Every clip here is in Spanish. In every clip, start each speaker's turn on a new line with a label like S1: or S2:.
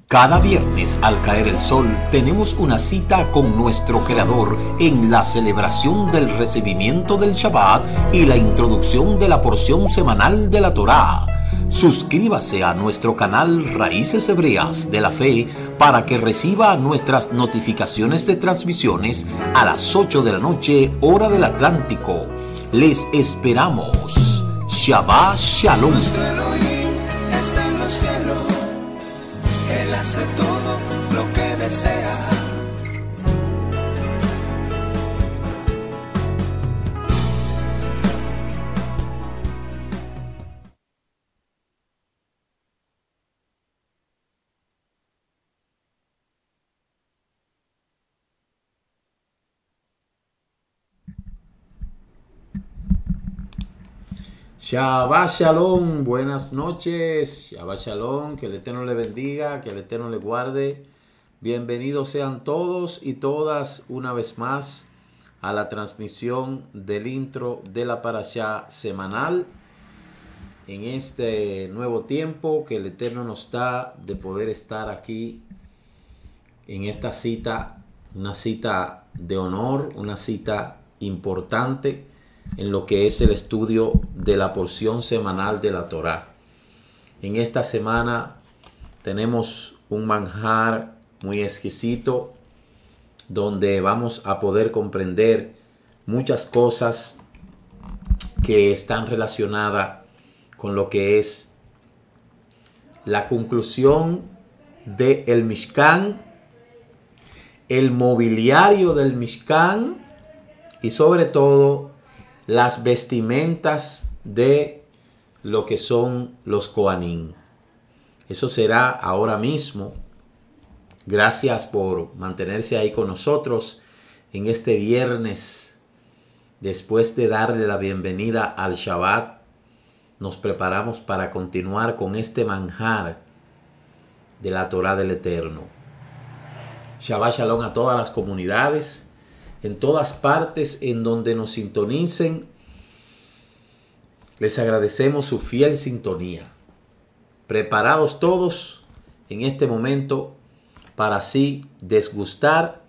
S1: Cada viernes al caer el sol tenemos una cita con nuestro Creador en la celebración del recibimiento del Shabbat y la introducción de la porción semanal de la Torá. Suscríbase a nuestro canal Raíces Hebreas de la Fe para que reciba nuestras notificaciones de transmisiones a las 8 de la noche, hora del Atlántico. Les esperamos. Shabbat Shalom.
S2: Está en los cielos, Él hace todo lo que desea.
S3: Shabbat Shalom, buenas noches, Shabbat Shalom, que el Eterno le bendiga, que el Eterno le guarde. Bienvenidos sean todos y todas una vez más a la transmisión del intro de la Parashá semanal en este nuevo tiempo que el Eterno nos da de poder estar aquí en esta cita, una cita de honor, una cita importante en lo que es el estudio de la porción semanal de la Torá. En esta semana tenemos un manjar muy exquisito donde vamos a poder comprender muchas cosas que están relacionadas con lo que es la conclusión del Mishkan, el mobiliario del Mishkan y sobre todo las vestimentas de lo que son los Kohanim. Eso será ahora mismo. Gracias por mantenerse ahí con nosotros en este viernes. Después de darle la bienvenida al Shabbat, nos preparamos para continuar con este manjar de la Torá del Eterno. Shabbat Shalom a todas las comunidades, en todas partes en donde nos sintonicen. Les agradecemos su fiel sintonía. Preparados todos en este momento para así desgustar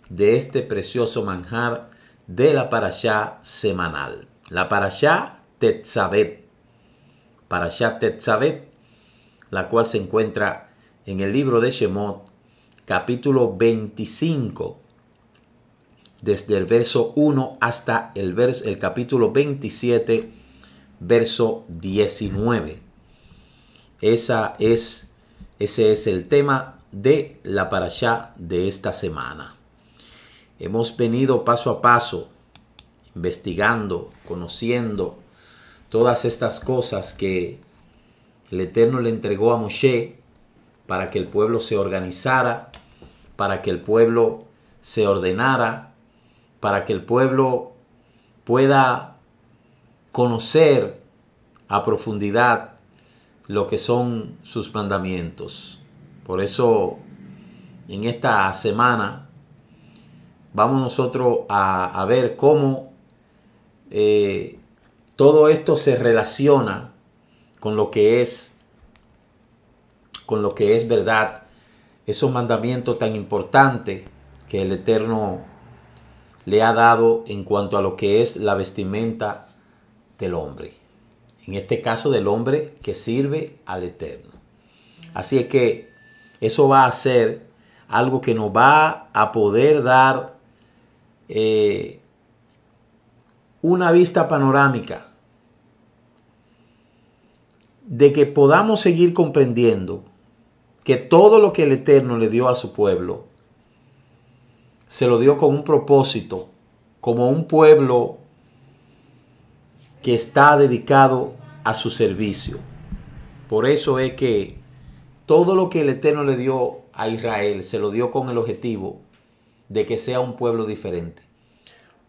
S3: de este precioso manjar de la Parashá semanal. La Parashá Tetzavet. Parashá Tetzavet, la cual se encuentra en el libro de Shemot, capítulo 25, desde el verso 1 hasta el capítulo 27, verso 19. Ese es el tema de la parashá de esta semana. Hemos venido paso a paso, investigando, conociendo todas estas cosas que el Eterno le entregó a Moshe para que el pueblo se organizara, para que el pueblo se ordenara, para que el pueblo pueda conocer a profundidad lo que son sus mandamientos. Por eso, en esta semana, vamos nosotros a ver cómo todo esto se relaciona con lo que es verdad, esos mandamientos tan importantes que el Eterno le ha dado en cuanto a lo que es la vestimenta del hombre. En este caso del hombre que sirve al Eterno. Así es que eso va a ser algo que nos va a poder dar una vista panorámica de que podamos seguir comprendiendo que todo lo que el Eterno le dio a su pueblo se lo dio con un propósito, como un pueblo que está dedicado a su servicio. Por eso es que todo lo que el Eterno le dio a Israel se lo dio con el objetivo de que sea un pueblo diferente.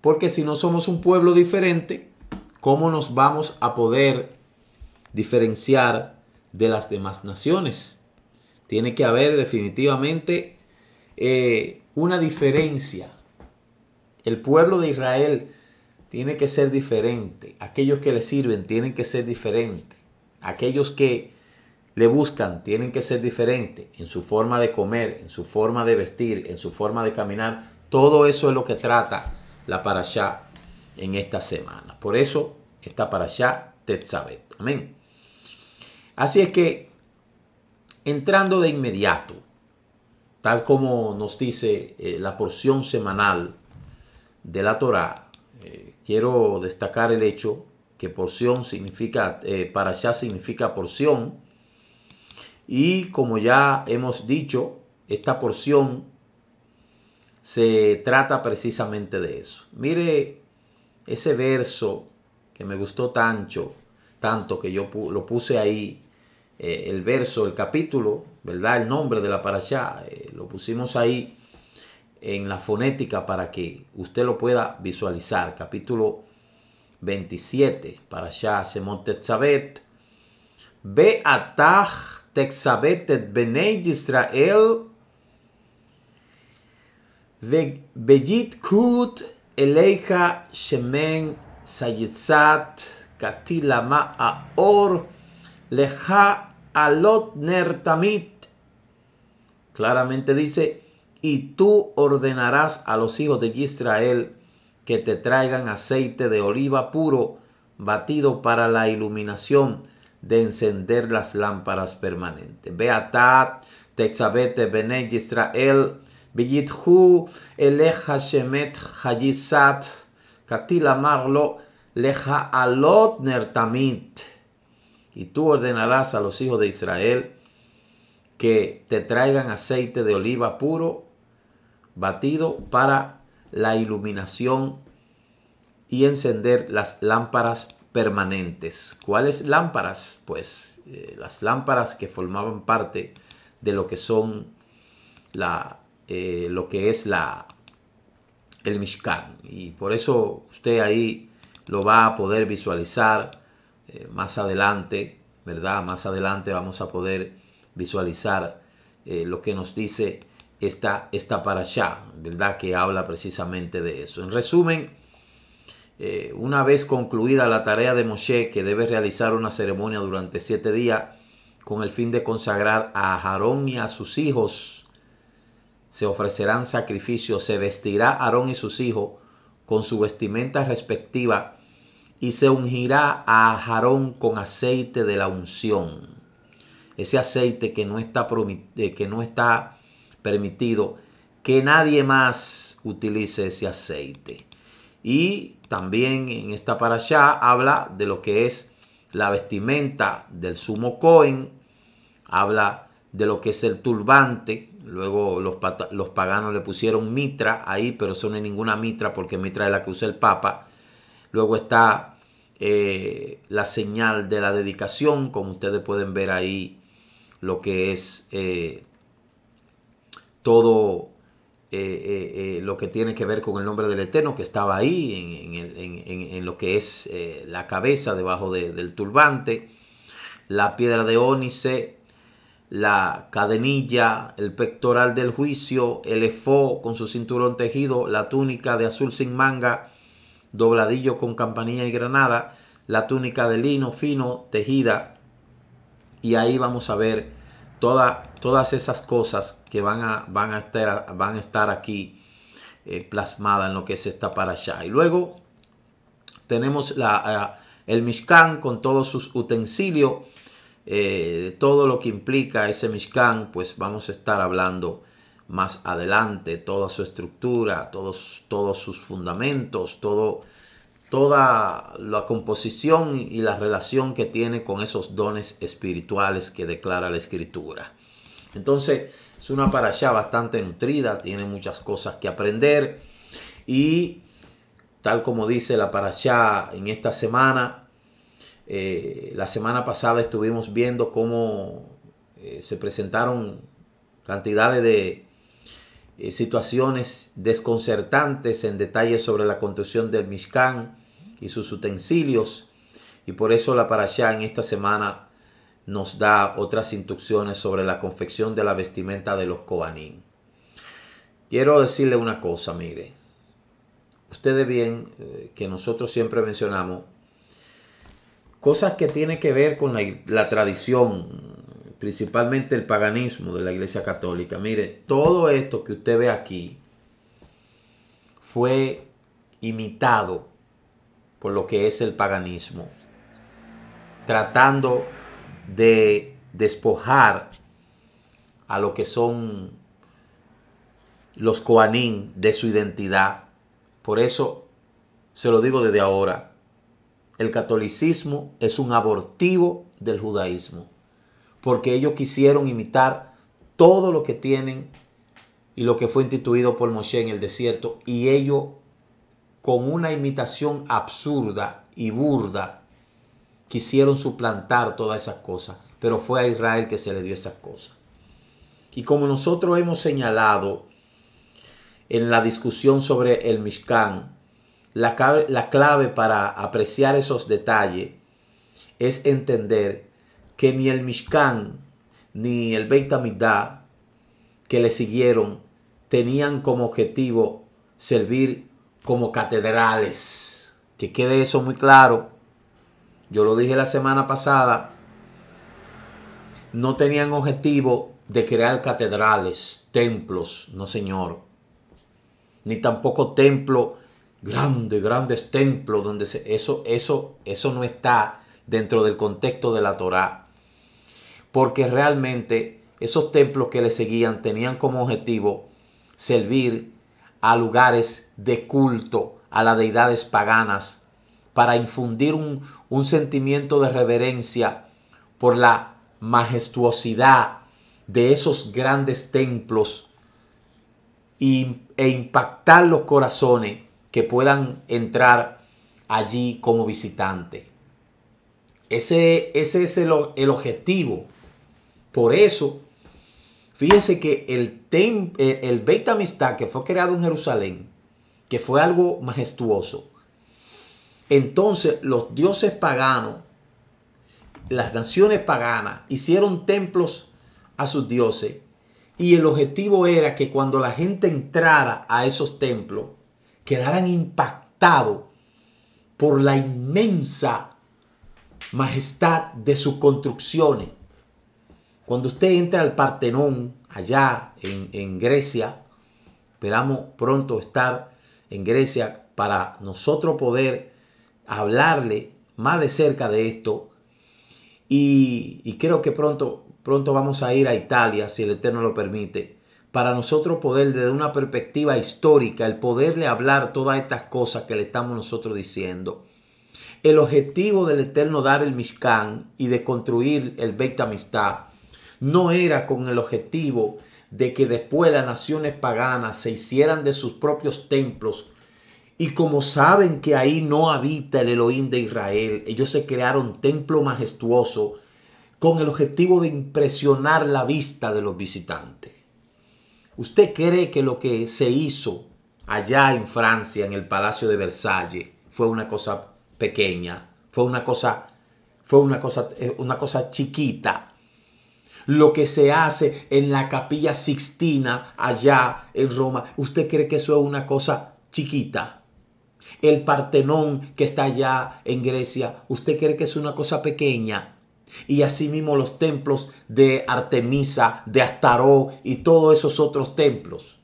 S3: Porque si no somos un pueblo diferente, ¿cómo nos vamos a poder diferenciar de las demás naciones? Tiene que haber definitivamente una diferencia. El pueblo de Israel tiene que ser diferente. Aquellos que le sirven tienen que ser diferentes. Aquellos que le buscan tienen que ser diferentes en su forma de comer, en su forma de vestir, en su forma de caminar. Todo eso es lo que trata la parashá en esta semana. Por eso esta parashá Tetzaveh. Amén. Así es que, entrando de inmediato, tal como nos dice la porción semanal de la Torá, quiero destacar el hecho que porción significa, parashá significa porción, y como ya hemos dicho, esta porción se trata precisamente de eso. Mire ese verso que me gustó tanto que yo lo puse ahí, el verso, el capítulo, ¿verdad? El nombre de la parashá, lo pusimos ahí en la fonética para que usted lo pueda visualizar. Capítulo 27, parashá Shemot Tetzaveh. Be'atah Tetzaveh et Bnei Yisrael Ve'yit kut eleja shemen sayitzat katilama aor leja alot ner tamit. Claramente dice, y tú ordenarás a los hijos de Israel que te traigan aceite de oliva puro batido para la iluminación de encender las lámparas permanentes. Beatat Tetzaveh Bnei Yisrael V'yithu eleja shemet hayisat katil amarlo leja alot ner tamit. Y tú ordenarás a los hijos de Israel que te traigan aceite de oliva puro batido para la iluminación y encender las lámparas permanentes. ¿Cuáles lámparas? Pues las lámparas que formaban parte de lo que son lo que es el Mishkan. Y por eso usted ahí lo va a poder visualizar más adelante, ¿verdad? Más adelante vamos a poder visualizar lo que nos dice esta parashá, ¿verdad? Que habla precisamente de eso. En resumen, una vez concluida la tarea de Moshe, que debe realizar una ceremonia durante 7 días con el fin de consagrar a Aarón y a sus hijos, se ofrecerán sacrificios, se vestirá Aarón y sus hijos con su vestimenta respectiva y se ungirá a Aarón con aceite de la unción. Ese aceite que no está permitido que nadie más utilice ese aceite. Y también en esta parashá habla de lo que es la vestimenta del sumo Cohen, habla de lo que es el turbante. Luego los paganos le pusieron mitra ahí, pero eso no es ninguna mitra porque mitra es la que usa el Papa. Luego está la señal de la dedicación, como ustedes pueden ver ahí, lo que es todo lo que tiene que ver con el nombre del Eterno, que estaba ahí en lo que es la cabeza debajo del turbante, la piedra de ónice, la cadenilla, el pectoral del juicio, el efod con su cinturón tejido, la túnica de azul sin manga, dobladillo con campanilla y granada, la túnica de lino fino tejida. Y ahí vamos a ver todas esas cosas que van a estar aquí plasmadas en lo que es esta parashá. Y luego tenemos el Mishkan con todos sus utensilios, todo lo que implica ese Mishkan, pues vamos a estar hablando más adelante, toda su estructura, todos sus fundamentos, toda la composición y la relación que tiene con esos dones espirituales que declara la Escritura. Entonces, es una parashá bastante nutrida, tiene muchas cosas que aprender y tal como dice la parashá en esta semana, la semana pasada estuvimos viendo cómo se presentaron cantidades de situaciones desconcertantes en detalle sobre la construcción del Mishkan y sus utensilios, y por eso la parashá en esta semana nos da otras instrucciones sobre la confección de la vestimenta de los Kohanim. Quiero decirle una cosa, mire, ustedes bien que nosotros siempre mencionamos cosas que tienen que ver con la tradición, principalmente el paganismo de la Iglesia Católica. Mire, todo esto que usted ve aquí fue imitado por lo que es el paganismo, tratando de despojar a lo que son los Kohanim de su identidad. Por eso se lo digo desde ahora, el catolicismo es un abortivo del judaísmo, porque ellos quisieron imitar todo lo que tienen y lo que fue instituido por Moshe en el desierto, y ellos, con una imitación absurda y burda, quisieron suplantar todas esas cosas, pero fue a Israel que se le dio esas cosas. Y como nosotros hemos señalado en la discusión sobre el Mishkan, la clave para apreciar esos detalles es entender que ni el Mishkan ni el Beit HaMikdash que le siguieron tenían como objetivo servir como catedrales. Que quede eso muy claro. Yo lo dije la semana pasada. No tenían objetivo de crear catedrales, templos, no señor. Ni tampoco templos grandes templos donde eso no está dentro del contexto de la Torá, porque realmente esos templos que le seguían tenían como objetivo servir a lugares de culto a las deidades paganas, para infundir un sentimiento de reverencia por la majestuosidad de esos grandes templos e impactar los corazones que puedan entrar allí como visitantes. Ese es el objetivo. Por eso, fíjense que el Beit HaMikdash, que fue creado en Jerusalén, que fue algo majestuoso, entonces los dioses paganos, las naciones paganas, hicieron templos a sus dioses, y el objetivo era que cuando la gente entrara a esos templos, quedaran impactados por la inmensa majestad de sus construcciones. Cuando usted entra al Partenón, allá en Grecia, esperamos pronto estar en Grecia para nosotros poder hablarle más de cerca de esto, y creo que pronto vamos a ir a Italia, si el Eterno lo permite, para nosotros poder, desde una perspectiva histórica, el poderle hablar todas estas cosas que le estamos nosotros diciendo. El objetivo del Eterno dar el Mishkan y de construir el Beit HaMikdash no era con el objetivo de que después las naciones paganas se hicieran de sus propios templos, y como saben que ahí no habita el Elohim de Israel, ellos se crearon templos majestuosos con el objetivo de impresionar la vista de los visitantes. ¿Usted cree que lo que se hizo allá en Francia, en el Palacio de Versalles, fue una cosa pequeña? Fue una cosa chiquita. Lo que se hace en la Capilla Sixtina allá en Roma, ¿usted cree que eso es una cosa chiquita? El Partenón que está allá en Grecia, ¿usted cree que es una cosa pequeña? Y asimismo los templos de Artemisa, de Astaró y todos esos otros templos.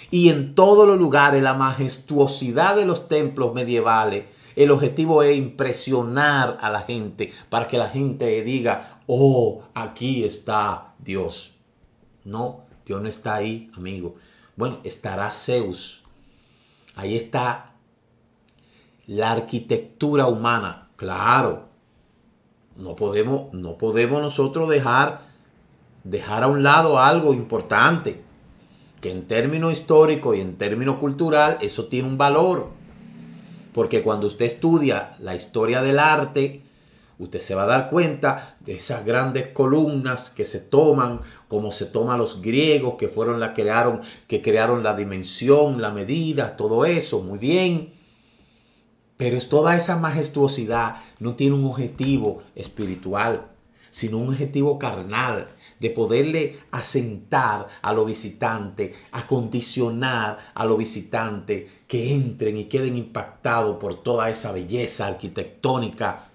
S3: Y en todos los lugares, la majestuosidad de los templos medievales, el objetivo es impresionar a la gente para que la gente diga: oh, aquí está Dios. No, Dios no está ahí, amigo. Bueno, estará Zeus. Ahí está la arquitectura humana. Claro. No podemos nosotros dejar a un lado algo importante, que en términos históricos y en términos cultural eso tiene un valor, porque cuando usted estudia la historia del arte, usted se va a dar cuenta de esas grandes columnas que se toman, como se toman los griegos, que fueron que crearon la dimensión, la medida, todo eso, muy bien. Pero es toda esa majestuosidad no tiene un objetivo espiritual, sino un objetivo carnal, de poderle asentar a los visitantes, acondicionar a los visitantes que entren y queden impactados por toda esa belleza arquitectónica,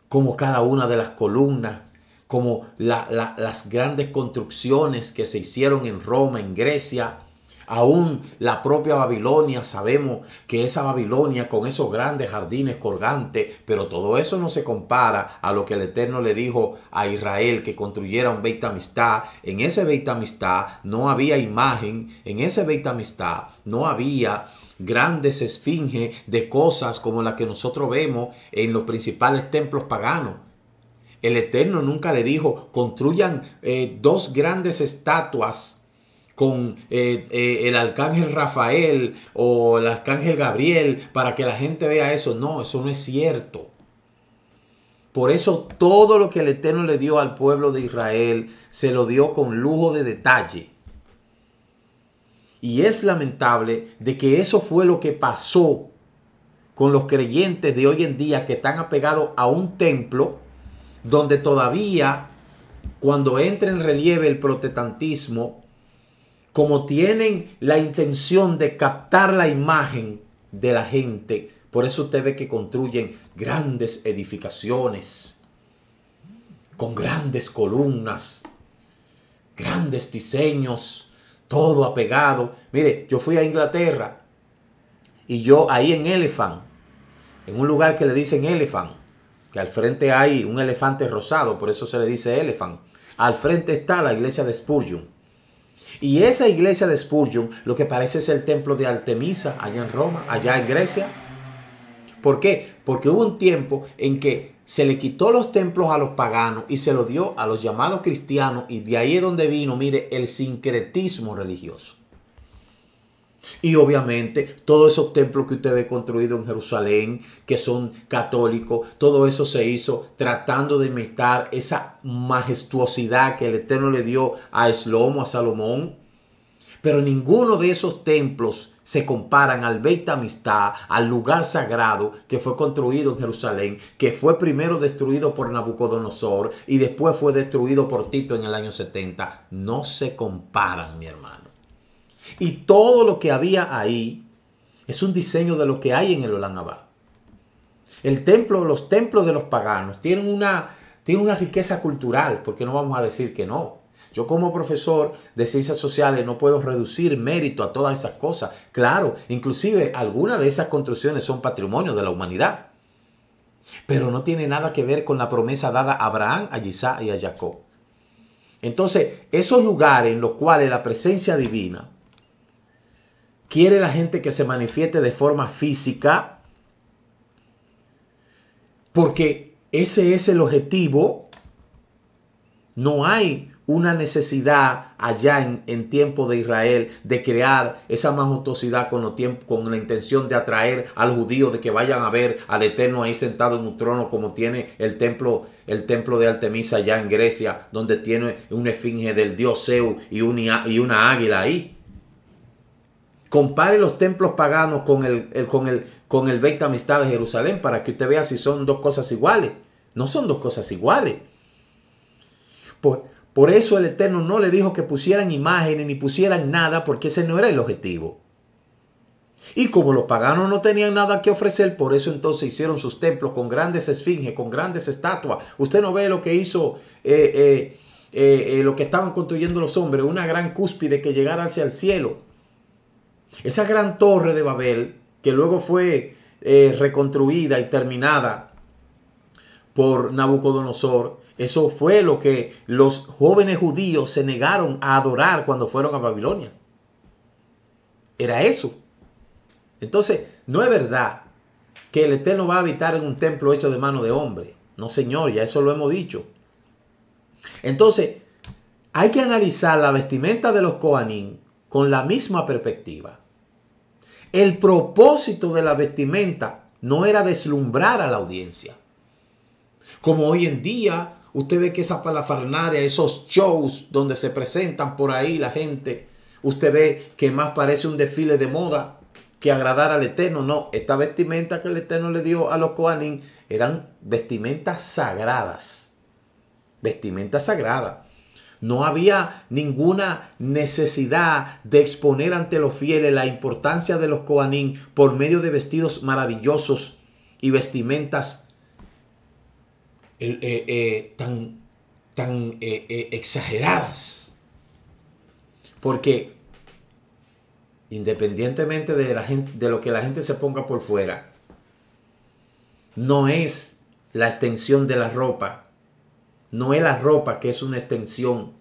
S3: como cada una de las columnas, como las grandes construcciones que se hicieron en Roma, en Grecia, aún la propia Babilonia. Sabemos que esa Babilonia con esos grandes jardines colgantes, pero todo eso no se compara a lo que el Eterno le dijo a Israel, que construyera un Beit Amistad. En ese Beit Amistad no había imagen, en ese Beit Amistad no había grandes esfinges de cosas como las que nosotros vemos en los principales templos paganos. El Eterno nunca le dijo, construyan dos grandes estatuas con el arcángel Rafael o el arcángel Gabriel para que la gente vea eso. No, eso no es cierto. Por eso todo lo que el Eterno le dio al pueblo de Israel se lo dio con lujo de detalle. Y es lamentable de que eso fue lo que pasó con los creyentes de hoy en día, que están apegados a un templo donde todavía, cuando entra en relieve el protestantismo, como tienen la intención de captar la imagen de la gente, por eso usted ve que construyen grandes edificaciones con grandes columnas, grandes diseños, todo apegado. Mire, yo fui a Inglaterra y yo ahí en Elephant, en un lugar que le dicen Elephant, que al frente hay un elefante rosado, por eso se le dice Elephant. Al frente está la iglesia de Spurgeon. Y esa iglesia de Spurgeon lo que parece es el templo de Artemisa allá en Roma, allá en Grecia. ¿Por qué? Porque hubo un tiempo en que se le quitó los templos a los paganos y se los dio a los llamados cristianos, y de ahí es donde vino, mire, el sincretismo religioso. Y obviamente todos esos templos que usted ve construidos en Jerusalén, que son católicos, todo eso se hizo tratando de imitar esa majestuosidad que el Eterno le dio a Shlomo, a Salomón. Pero ninguno de esos templos se comparan al Beit Amistad, al lugar sagrado que fue construido en Jerusalén, que fue primero destruido por Nabucodonosor y después fue destruido por Tito en el año 70. No se comparan, mi hermano. Y todo lo que había ahí es un diseño de lo que hay en el Olam Abba. Los templos de los paganos tienen una riqueza cultural, porque no vamos a decir que no. Yo como profesor de ciencias sociales no puedo reducir mérito a todas esas cosas. Claro, inclusive algunas de esas construcciones son patrimonio de la humanidad. Pero no tiene nada que ver con la promesa dada a Abraham, a Isaac y a Jacob. Entonces, esos lugares en los cuales la presencia divina quiere la gente que se manifieste de forma física, porque ese es el objetivo. No hay una necesidad allá en tiempo de Israel de crear esa majestuosidad con la intención de atraer al judío, de que vayan a ver al Eterno ahí sentado en un trono, como tiene el templo de Artemisa allá en Grecia, donde tiene una esfinge del dios Zeus y una águila ahí. Compare los templos paganos con el Beit Amistad de Jerusalén para que usted vea si son dos cosas iguales. No son dos cosas iguales. Por eso el Eterno no le dijo que pusieran imágenes ni pusieran nada, porque ese no era el objetivo. Y como los paganos no tenían nada que ofrecer, por eso entonces hicieron sus templos con grandes esfinges, con grandes estatuas. Usted no ve lo que hizo, lo que estaban construyendo los hombres, una gran cúspide que llegara hacia el cielo. Esa gran torre de Babel, que luego fue reconstruida y terminada por Nabucodonosor, eso fue lo que los jóvenes judíos se negaron a adorar cuando fueron a Babilonia. Era eso. Entonces, no es verdad que el Eterno va a habitar en un templo hecho de mano de hombre. No, señor, ya eso lo hemos dicho. Entonces, hay que analizar la vestimenta de los Kohanim con la misma perspectiva. El propósito de la vestimenta no era deslumbrar a la audiencia. Como hoy en día, usted ve que esa parafernalia, esos shows donde se presentan por ahí la gente, usted ve que más parece un desfile de moda que agradar al Eterno. No, esta vestimenta que el Eterno le dio a los Kohanim eran vestimentas sagradas. Vestimentas sagradas. No había ninguna necesidad de exponer ante los fieles la importancia de los Kohanim por medio de vestidos maravillosos y vestimentas tan tan exageradas. Porque independientemente de lo que la gente se ponga por fuera, no es la extensión de la ropa, no es la ropa que es una extensión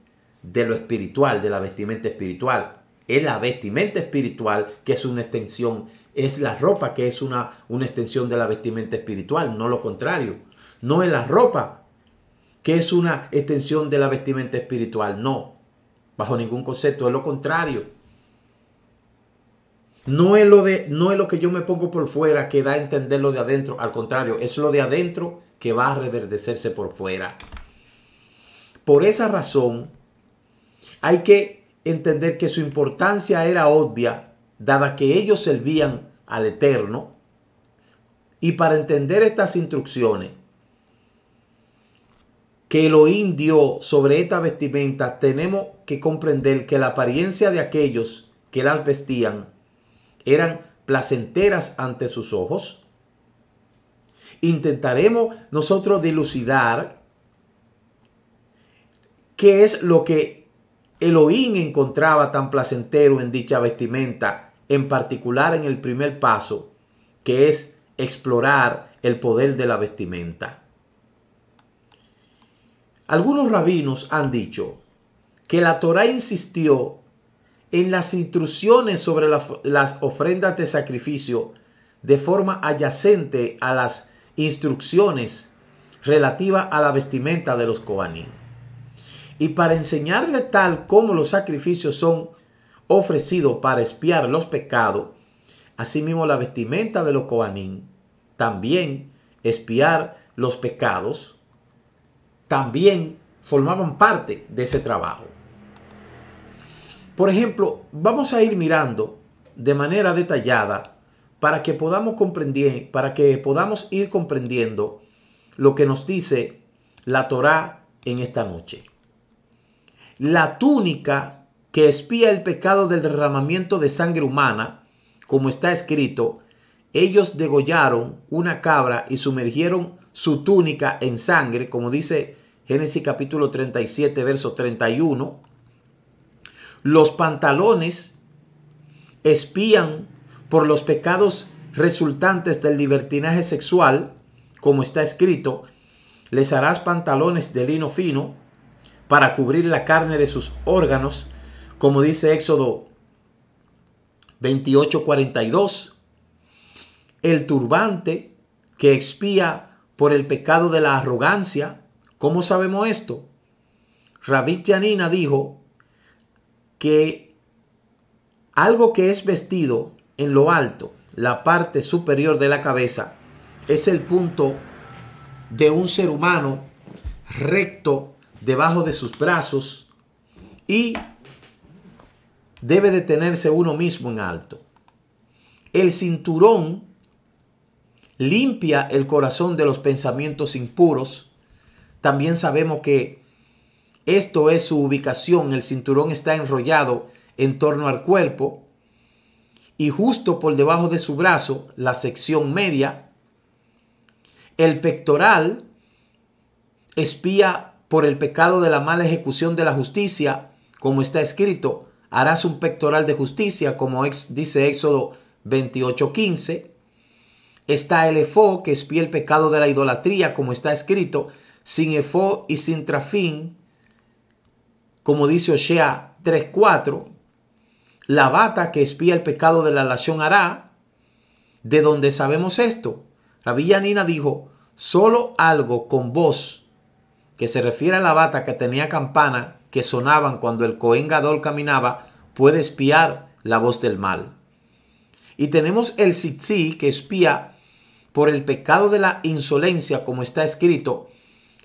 S3: de lo espiritual, de la vestimenta espiritual. Es la vestimenta espiritual que es una extensión, es la ropa que es una extensión de la vestimenta espiritual, no lo contrario. No es la ropa que es una extensión de la vestimenta espiritual, no, bajo ningún concepto, es lo contrario. No es lo que yo me pongo por fuera que da a entender lo de adentro, al contrario, es lo de adentro que va a reverdecerse por fuera. Por esa razón, hay que entender que su importancia era obvia, dada que ellos servían al Eterno. Y para entender estas instrucciones que Elohim dio sobre esta vestimenta, tenemos que comprender que la apariencia de aquellos que las vestían eran placenteras ante sus ojos. Intentaremos nosotros dilucidar qué es lo que Elohim encontraba tan placentero en dicha vestimenta, en particular en el primer paso, que es explorar el poder de la vestimenta. Algunos rabinos han dicho que la Torá insistió en las instrucciones sobre las ofrendas de sacrificio de forma adyacente a las instrucciones relativas a la vestimenta de los Kohanim. Y para enseñarle tal como los sacrificios son ofrecidos para expiar los pecados, asimismo la vestimenta de los Kohanim, también expiar los pecados, también formaban parte de ese trabajo. Por ejemplo, vamos a ir mirando de manera detallada para que podamos ir comprendiendo lo que nos dice la Torá en esta noche. La túnica que expía el pecado del derramamiento de sangre humana, como está escrito, ellos degollaron una cabra y sumergieron su túnica en sangre, como dice Génesis capítulo 37, verso 31. Los pantalones expían por los pecados resultantes del libertinaje sexual, como está escrito, les harás pantalones de lino fino para cubrir la carne de sus órganos, como dice Éxodo 28:42. El turbante que expía por el pecado de la arrogancia. ¿Cómo sabemos esto? Rabbi Janina dijo que algo que es vestido en lo alto, la parte superior de la cabeza, es el punto de un ser humano recto debajo de sus brazos y debe de tenerse uno mismo en alto. El cinturón limpia el corazón de los pensamientos impuros. También sabemos que esto es su ubicación. El cinturón está enrollado en torno al cuerpo y justo por debajo de su brazo, la sección media. El pectoral expía por el pecado de la mala ejecución de la justicia, como está escrito, harás un pectoral de justicia, como dice Éxodo 28:15. Está el efod, que expía el pecado de la idolatría, como está escrito, sin efod y sin trafín, como dice Osea 3:4. La bata, que expía el pecado de la lashon hará. ¿De dónde sabemos esto? Rabbi Janina dijo, solo algo con voz, que se refiere a la bata que tenía campana que sonaban cuando el Cohen Gadol caminaba, puede espiar la voz del mal. Y tenemos el tzitzí, que espía por el pecado de la insolencia, como está escrito,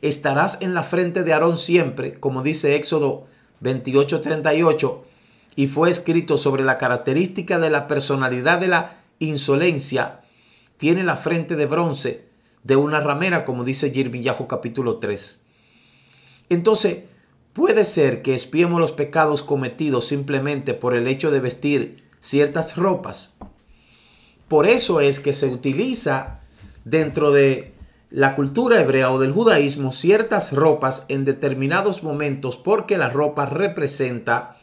S3: estarás en la frente de Aarón siempre, como dice Éxodo 28:38, y fue escrito sobre la característica de la personalidad de la insolencia, tiene la frente de bronce de una ramera, como dice Yirmiyahu capítulo 3. Entonces, puede ser que expiemos los pecados cometidos simplemente por el hecho de vestir ciertas ropas. Por eso es que se utiliza dentro de la cultura hebrea o del judaísmo ciertas ropas en determinados momentos porque la ropa representa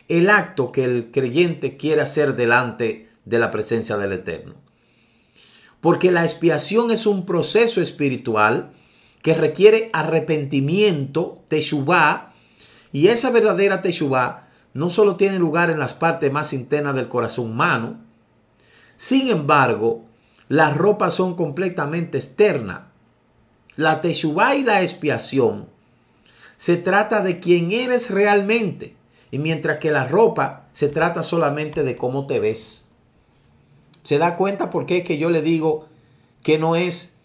S3: el acto que el creyente quiere hacer delante de la presencia del Eterno. Porque la expiación es un proceso espiritual que requiere arrepentimiento, teshuvá, y esa verdadera teshuvá no solo tiene lugar en las partes más internas del corazón humano. Sin embargo, las ropas son completamente externas. La teshuvá y la expiación se trata de quién eres realmente, y mientras que la ropa se trata solamente de cómo te ves. ¿Se da cuenta por qué es que yo le digo que no es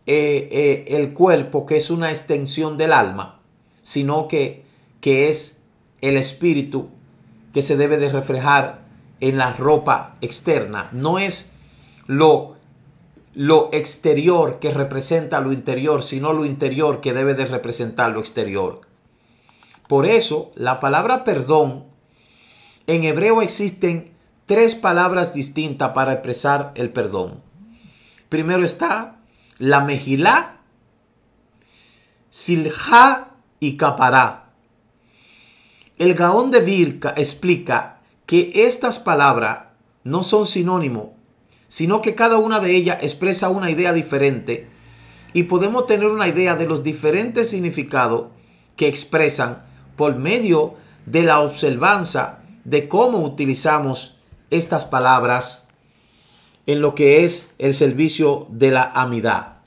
S3: el cuerpo, que es una extensión del alma, sino que es el espíritu que se debe de reflejar en la ropa externa? No es lo exterior que representa lo interior, sino lo interior que debe de representar lo exterior. Por eso, la palabra perdón, en hebreo existen 3 palabras distintas para expresar el perdón. Primero está la mejilá, silja y capará. El Gaón de Vilna explica que estas palabras no son sinónimos, sino que cada una de ellas expresa una idea diferente y podemos tener una idea de los diferentes significados que expresan por medio de la observancia de cómo utilizamos estas palabras en lo que es el servicio de la amidad,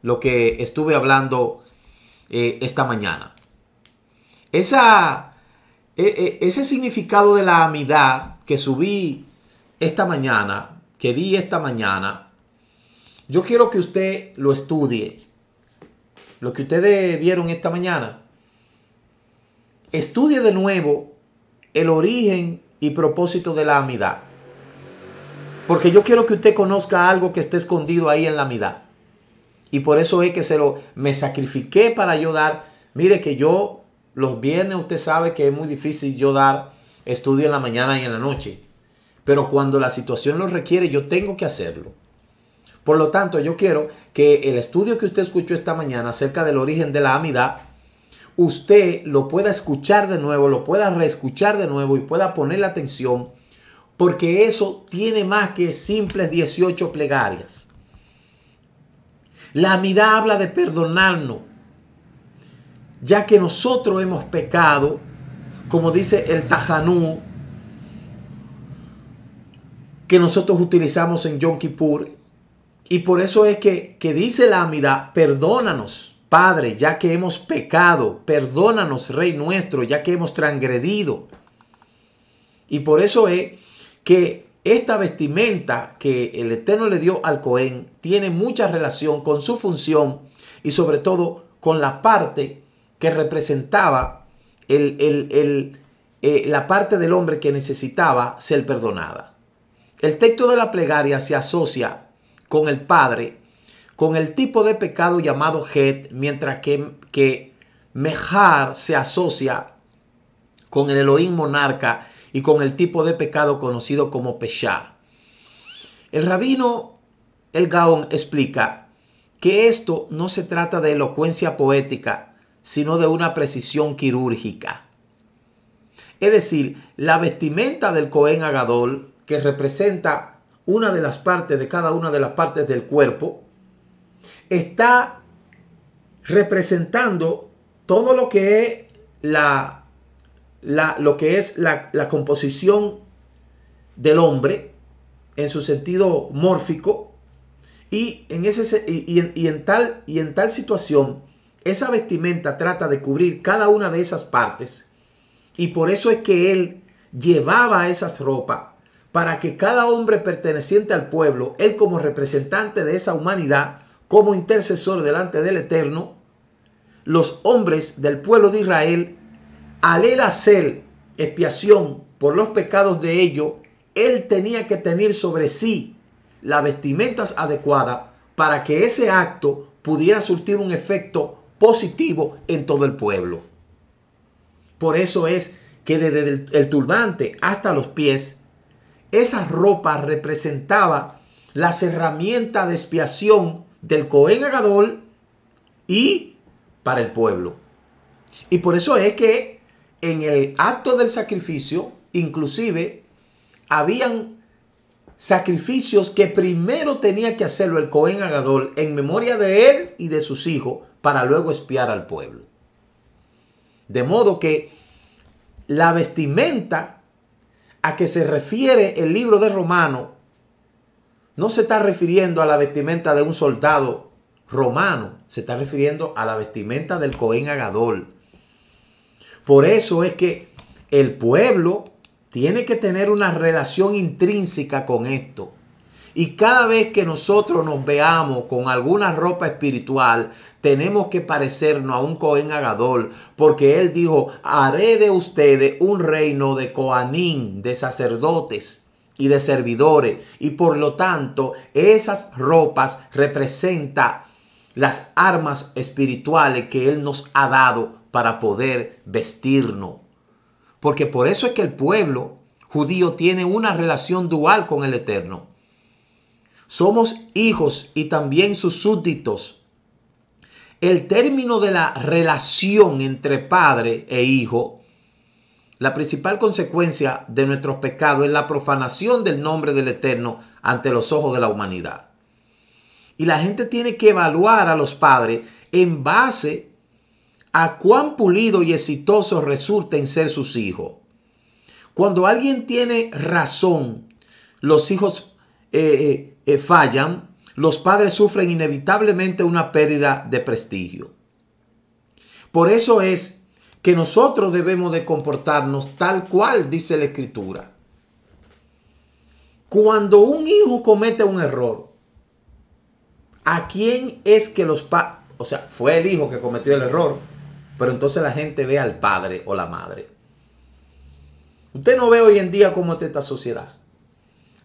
S3: lo que estuve hablando esta mañana. Ese significado de la amidad que subí esta mañana, que di esta mañana, yo quiero que usted lo estudie. Lo que ustedes vieron esta mañana, estudie de nuevo el origen y propósito de la amidad. Porque yo quiero que usted conozca algo que esté escondido ahí en la amidad. Y por eso es que me sacrifiqué para yo dar. Mire que yo los viernes usted sabe que es muy difícil yo dar estudio en la mañana y en la noche. Pero cuando la situación lo requiere, yo tengo que hacerlo. Por lo tanto, yo quiero que el estudio que usted escuchó esta mañana acerca del origen de la amidad, usted lo pueda escuchar de nuevo, lo pueda reescuchar de nuevo y pueda ponerle atención, porque eso tiene más que simples 18 plegarias. La amidad habla de perdonarnos, ya que nosotros hemos pecado, como dice el Tajanú, que nosotros utilizamos en Yom Kippur, y por eso es que dice la amidad: perdónanos, Padre, ya que hemos pecado, perdónanos, Rey nuestro, ya que hemos transgredido. Y por eso es que esta vestimenta que el Eterno le dio al Cohen tiene mucha relación con su función y sobre todo con la parte que representaba la parte del hombre que necesitaba ser perdonada. El texto de la plegaria se asocia con el Padre, con el tipo de pecado llamado Het, mientras que Mejar se asocia con el Elohim monarca y con el tipo de pecado conocido como Peshá. El rabino, el Gaón, explica que esto no se trata de elocuencia poética, sino de una precisión quirúrgica. Es decir, la vestimenta del Cohen Agadol, que representa una de las partes de cada una de las partes del cuerpo, está representando todo lo que es la composición del hombre en su sentido mórfico, y en tal situación esa vestimenta trata de cubrir cada una de esas partes, y por eso es que él llevaba esas ropas para que cada hombre perteneciente al pueblo, él como representante de esa humanidad, como intercesor delante del Eterno, los hombres del pueblo de Israel, al él hacer expiación por los pecados de ellos, él tenía que tener sobre sí las vestimentas adecuadas para que ese acto pudiera surtir un efecto positivo en todo el pueblo. Por eso es que desde el turbante hasta los pies, esa ropa representaba las herramientas de expiación del Cohen Agadol y para el pueblo. Y por eso es que en el acto del sacrificio, inclusive, habían sacrificios que primero tenía que hacerlo el Cohen Agadol en memoria de él y de sus hijos para luego expiar al pueblo. De modo que la vestimenta a que se refiere el libro de Romanos no se está refiriendo a la vestimenta de un soldado romano, se está refiriendo a la vestimenta del Cohen Agadol. Por eso es que el pueblo tiene que tener una relación intrínseca con esto. Y cada vez que nosotros nos veamos con alguna ropa espiritual, tenemos que parecernos a un Cohen Agadol, porque él dijo, haré de ustedes un reino de Coanín, de sacerdotes y de servidores. Y por lo tanto, esas ropas representan las armas espirituales que él nos ha dado para poder vestirnos. Porque por eso es que el pueblo judío tiene una relación dual con el Eterno. Somos hijos y también sus súbditos. El término de la relación entre padre e hijo, la principal consecuencia de nuestros pecados es la profanación del nombre del Eterno ante los ojos de la humanidad. Y la gente tiene que evaluar a los padres en base a cuán pulido y exitoso resulten ser sus hijos. Cuando alguien tiene razón, los hijos fallan, los padres sufren inevitablemente una pérdida de prestigio. Por eso es que nosotros debemos de comportarnos tal cual dice la Escritura. Cuando un hijo comete un error, ¿a quién es que los padres? O sea, fue el hijo que cometió el error, pero entonces la gente ve al padre o la madre. Usted no ve hoy en día cómo está esta sociedad.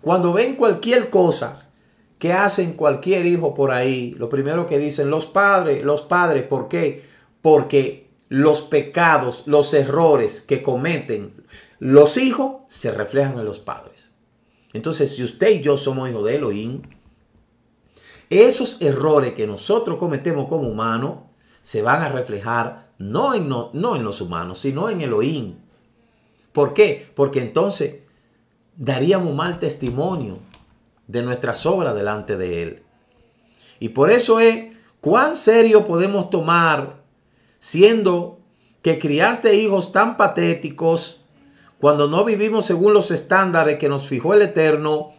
S3: Cuando ven cualquier cosa que hacen cualquier hijo por ahí, lo primero que dicen, los padres, ¿por qué? Porque los pecados, los errores que cometen los hijos se reflejan en los padres. Entonces, si usted y yo somos hijos de Elohim, esos errores que nosotros cometemos como humanos se van a reflejar no en los humanos, sino en Elohim. ¿Por qué? Porque entonces daríamos mal testimonio de nuestras obras delante de Él. Y por eso es cuán serio podemos tomar siendo que criaste hijos tan patéticos cuando no vivimos según los estándares que nos fijó el Eterno,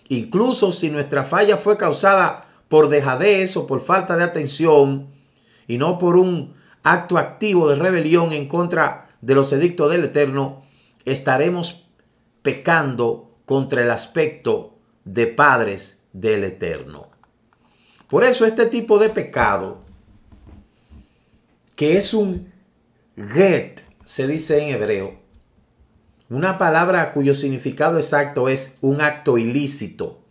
S3: incluso si nuestra falla fue causada por dejadez o por falta de atención y no por un acto activo de rebelión en contra de los edictos del Eterno, estaremos pecando contra el aspecto de padres del Eterno. Por eso este tipo de pecado, que es un get, se dice en hebreo, una palabra cuyo significado exacto es un acto ilícito,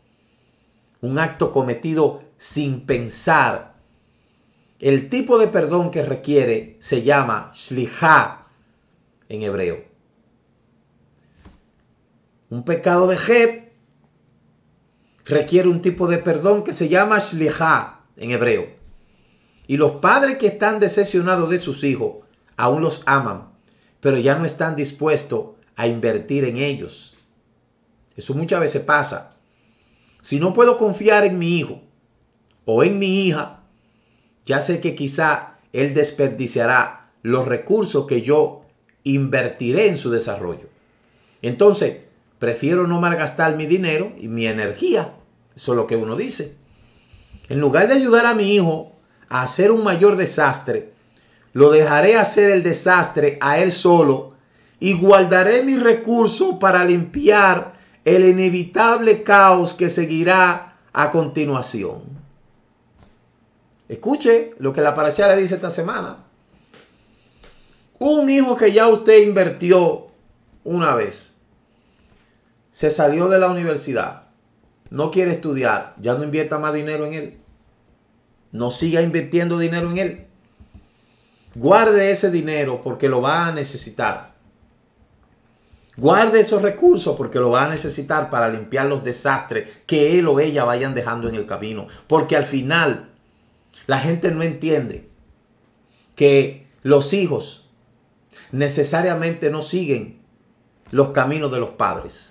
S3: un acto cometido sin pensar. El tipo de perdón que requiere se llama shlihá en hebreo. Un pecado de get requiere un tipo de perdón que se llama shlihá en hebreo. Y los padres que están decepcionados de sus hijos aún los aman, pero ya no están dispuestos a invertir en ellos. Eso muchas veces pasa. Si no puedo confiar en mi hijo o en mi hija, ya sé que quizá él desperdiciará los recursos que yo invertiré en su desarrollo. Entonces, prefiero no malgastar mi dinero y mi energía. Eso es lo que uno dice. En lugar de ayudar a mi hijo a hacer un mayor desastre, lo dejaré hacer el desastre a él solo y guardaré mis recursos para limpiar el inevitable caos que seguirá a continuación. Escuche lo que la parashá le dice esta semana. Un hijo que ya usted invirtió una vez, se salió de la universidad, no quiere estudiar, ya no invierta más dinero en él. No siga invirtiendo dinero en él. Guarde ese dinero porque lo va a necesitar. Guarde esos recursos porque lo va a necesitar para limpiar los desastres que él o ella vayan dejando en el camino. Porque al final La gente no entiende que los hijos necesariamente no siguen los caminos de los padres.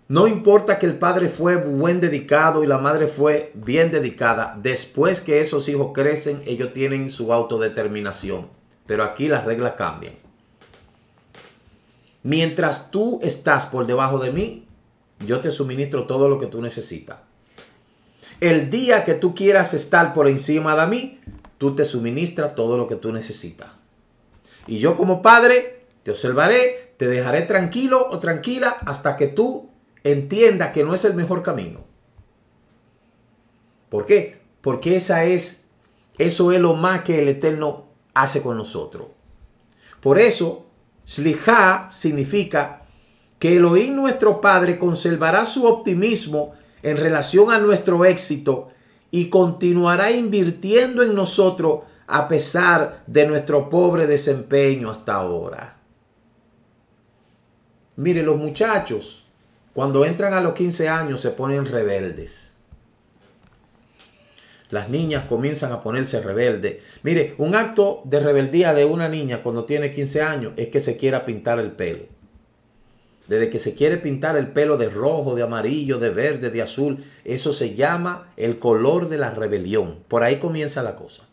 S3: No importa que el padre fue buen dedicado y la madre fue bien dedicada. Después que esos hijos crecen, ellos tienen su autodeterminación. Pero aquí las reglas cambian. Mientras tú estás por debajo de mí, yo te suministro todo lo que tú necesitas. El día que tú quieras estar por encima de mí, tú te suministras todo lo que tú necesitas. Y yo como padre te observaré, te dejaré tranquilo o tranquila hasta que tú entiendas que no es el mejor camino. ¿Por qué? Porque eso es lo más que el Eterno hace con nosotros. Por eso, Slijá significa que Elohim nuestro Padre conservará su optimismo en relación a nuestro éxito y continuará invirtiendo en nosotros a pesar de nuestro pobre desempeño hasta ahora. Mire, los muchachos, cuando entran a los 15 años, se ponen rebeldes. Las niñas comienzan a ponerse rebeldes. Mire, un acto de rebeldía de una niña cuando tiene 15 años es que se quiera pintar el pelo. Desde que se quiere pintar el pelo de rojo, de amarillo, de verde, de azul, eso se llama el color de la rebelión. Por ahí comienza la cosa.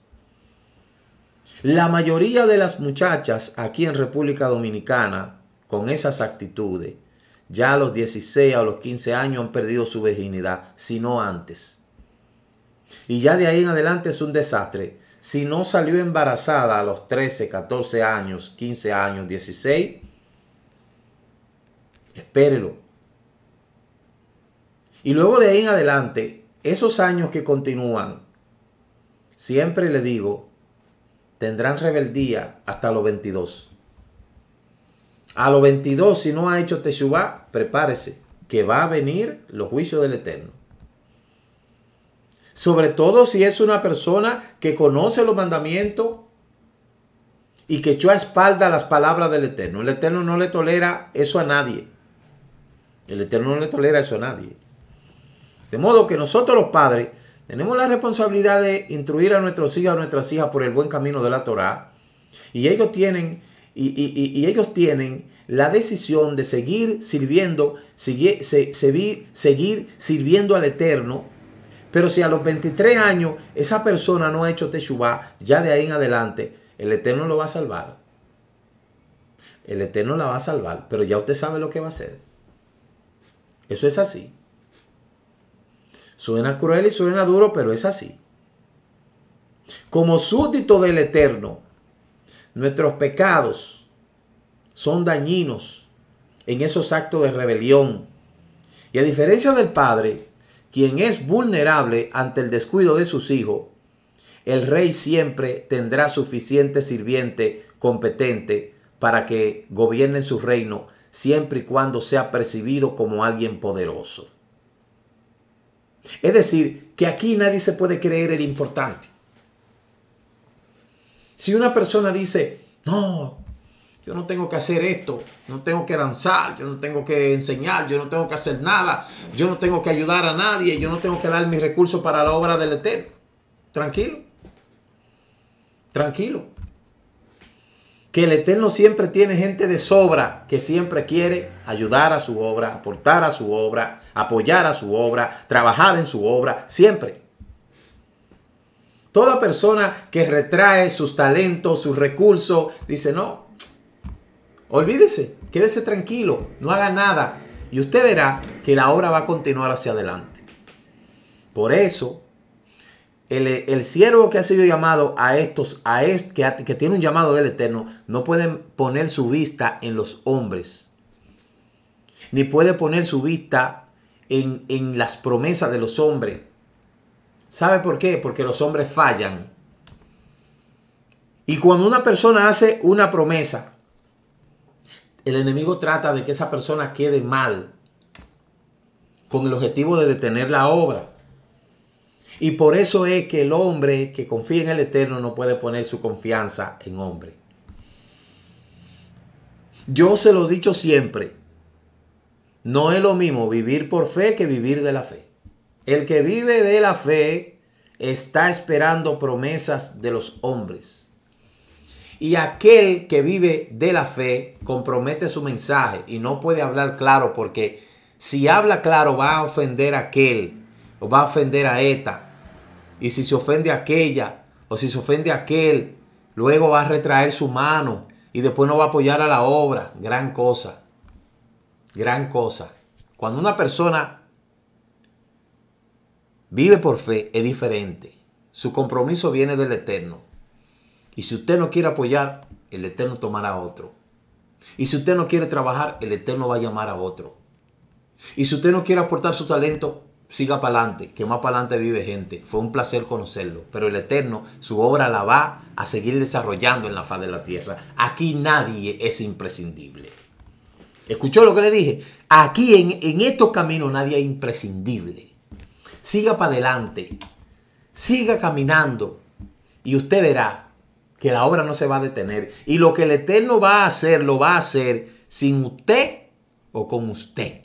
S3: La mayoría de las muchachas aquí en República Dominicana, con esas actitudes, ya a los 16 o a los 15 años han perdido su virginidad, si no antes. Y ya de ahí en adelante es un desastre. Si no salió embarazada a los 13, 14 años, 15 años, 16, espérelo. Y luego de ahí en adelante, esos años que continúan, siempre le digo, tendrán rebeldía hasta los 22. A los 22, si no ha hecho teshuvá, prepárese, que va a venir los juicios del Eterno. Sobre todo si es una persona que conoce los mandamientos y que echó a espalda las palabras del Eterno. El Eterno no le tolera eso a nadie. El Eterno no le tolera eso a nadie. De modo que nosotros los padres tenemos la responsabilidad de instruir a nuestros hijos, a nuestras hijas por el buen camino de la Torá. Y ellos tienen, ellos tienen la decisión de seguir sirviendo, seguir sirviendo al Eterno. Pero si a los 23 años esa persona no ha hecho teshuvá, ya de ahí en adelante el Eterno lo va a salvar. El Eterno la va a salvar, pero ya usted sabe lo que va a hacer. Eso es así. Suena cruel y suena duro, pero es así. Como súbdito del Eterno, nuestros pecados son dañinos en esos actos de rebelión. Y a diferencia del Padre, quien es vulnerable ante el descuido de sus hijos, el rey siempre tendrá suficiente sirviente competente para que gobierne su reino, siempre y cuando sea percibido como alguien poderoso. Es decir, que aquí nadie se puede creer el importante. Si una persona dice, no, yo no tengo que hacer esto, no tengo que danzar, yo no tengo que enseñar, yo no tengo que hacer nada, yo no tengo que ayudar a nadie, yo no tengo que dar mis recursos para la obra del Eterno. Tranquilo, tranquilo. Que el Eterno siempre tiene gente de sobra que siempre quiere ayudar a su obra, aportar a su obra, apoyar a su obra, trabajar en su obra, siempre. Toda persona que retrae sus talentos, sus recursos, dice no, olvídese, quédese tranquilo, no haga nada. Y usted verá que la obra va a continuar hacia adelante. Por eso, el siervo que ha sido llamado que tiene un llamado del Eterno, no puede poner su vista en los hombres. Ni puede poner su vista en las promesas de los hombres. ¿Sabe por qué? Porque los hombres fallan. Y cuando una persona hace una promesa, el enemigo trata de que esa persona quede mal, con el objetivo de detener la obra. Y por eso es que el hombre que confía en el Eterno no puede poner su confianza en hombre. Yo se lo he dicho siempre. No es lo mismo vivir por fe que vivir de la fe. El que vive de la fe está esperando promesas de los hombres. Y aquel que vive de la fe compromete su mensaje y no puede hablar claro, porque si habla claro va a ofender a aquel o va a ofender a esta. Y si se ofende a aquella o si se ofende a aquel, luego va a retraer su mano y después no va a apoyar a la obra. Gran cosa. Gran cosa. Cuando una persona vive por fe es diferente. Su compromiso viene del Eterno. Y si usted no quiere apoyar, el Eterno tomará a otro. Y si usted no quiere trabajar, el Eterno va a llamar a otro. Y si usted no quiere aportar su talento, siga para adelante, que más para adelante vive gente. Fue un placer conocerlo. Pero el Eterno, su obra la va a seguir desarrollando en la faz de la tierra. Aquí nadie es imprescindible. ¿Escuchó lo que le dije? Aquí en estos caminos nadie es imprescindible. Siga para adelante. Siga caminando. Y usted verá que la obra no se va a detener. Y lo que el Eterno va a hacer, lo va a hacer sin usted o con usted.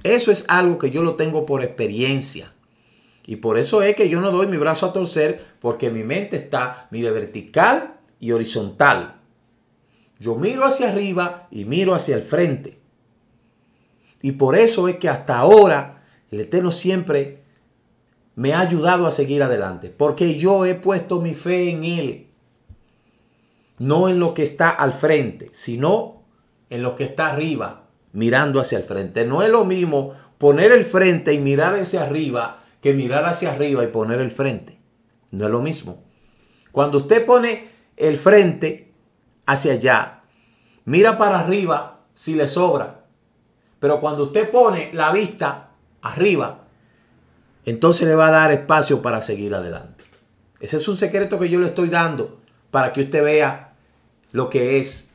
S3: Eso es algo que yo lo tengo por experiencia. Y por eso es que yo no doy mi brazo a torcer, porque mi mente está, mire, vertical y horizontal. Yo miro hacia arriba y miro hacia el frente. Y por eso es que hasta ahora el Eterno siempre me ha ayudado a seguir adelante, porque yo he puesto mi fe en Él. No en lo que está al frente, sino en lo que está arriba, mirando hacia el frente. No es lo mismo poner el frente y mirar hacia arriba que mirar hacia arriba y poner el frente. No es lo mismo. Cuando usted pone el frente hacia allá, mira para arriba si le sobra. Pero cuando usted pone la vista arriba, entonces le va a dar espacio para seguir adelante. Ese es un secreto que yo le estoy dando para que usted vea lo que es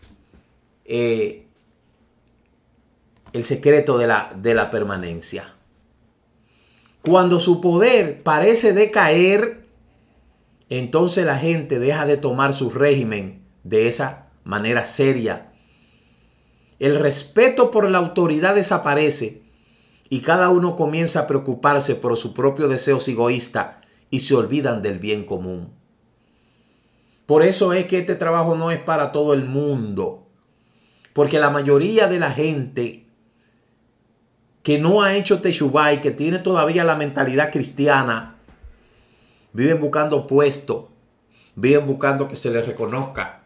S3: el secreto de la permanencia. Cuando su poder parece decaer, entonces la gente deja de tomar su régimen de esa manera seria. El respeto por la autoridad desaparece. Y cada uno comienza a preocuparse por sus propios deseos egoístas y se olvidan del bien común. Por eso es que este trabajo no es para todo el mundo. Porque la mayoría de la gente que no ha hecho Teshuvá y que tiene todavía la mentalidad cristiana, viven buscando puestos, viven buscando que se les reconozca,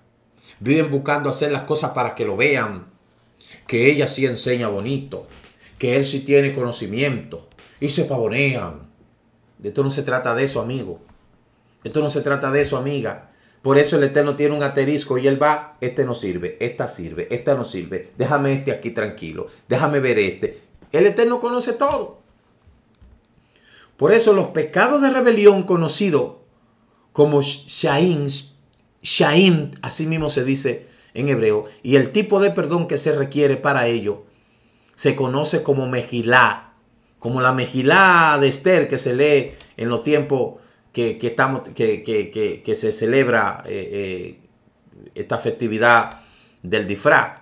S3: viven buscando hacer las cosas para que lo vean, que ella sí enseña bonito, que él sí tiene conocimiento, y se pavonean. De esto no se trata de eso, amigo. Esto no se trata de eso, amiga. Por eso el Eterno tiene un asterisco y él va, este no sirve, esta no sirve. Déjame este aquí tranquilo, déjame ver este. El Eterno conoce todo. Por eso los pecados de rebelión conocidos como Shaim, así mismo se dice en hebreo, y el tipo de perdón que se requiere para ello, se conoce como Mejilá, como la Mejilá de Esther que se lee en los tiempos que se celebra esta festividad del disfraz.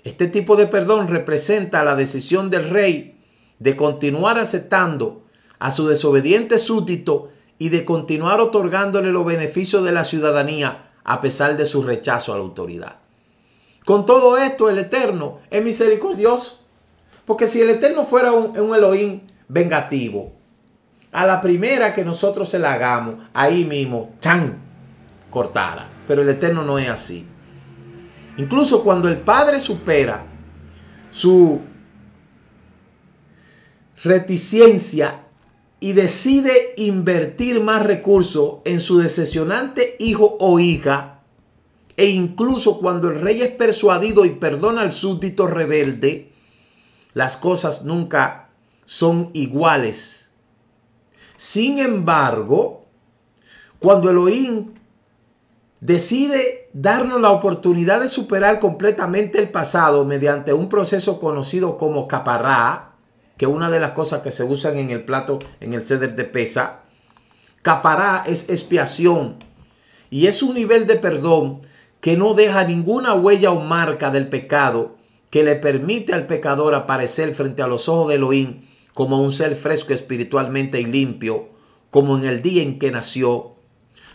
S3: Este tipo de perdón representa la decisión del rey de continuar aceptando a su desobediente súbdito y de continuar otorgándole los beneficios de la ciudadanía a pesar de su rechazo a la autoridad. Con todo esto, el Eterno es misericordioso. Porque si el Eterno fuera un Elohim vengativo, a la primera que nosotros se la hagamos, ahí mismo, ¡chan!, cortara. Pero el Eterno no es así. Incluso cuando el Padre supera su reticencia y decide invertir más recursos en su decepcionante hijo o hija, e incluso cuando el rey es persuadido y perdona al súbdito rebelde, las cosas nunca son iguales. Sin embargo, cuando Elohim decide darnos la oportunidad de superar completamente el pasado mediante un proceso conocido como capará, que es una de las cosas que se usan en el plato, en el Seder de Pesa. Capará es expiación y es un nivel de perdón que no deja ninguna huella o marca del pecado, que le permite al pecador aparecer frente a los ojos de Elohim como un ser fresco espiritualmente y limpio, como en el día en que nació.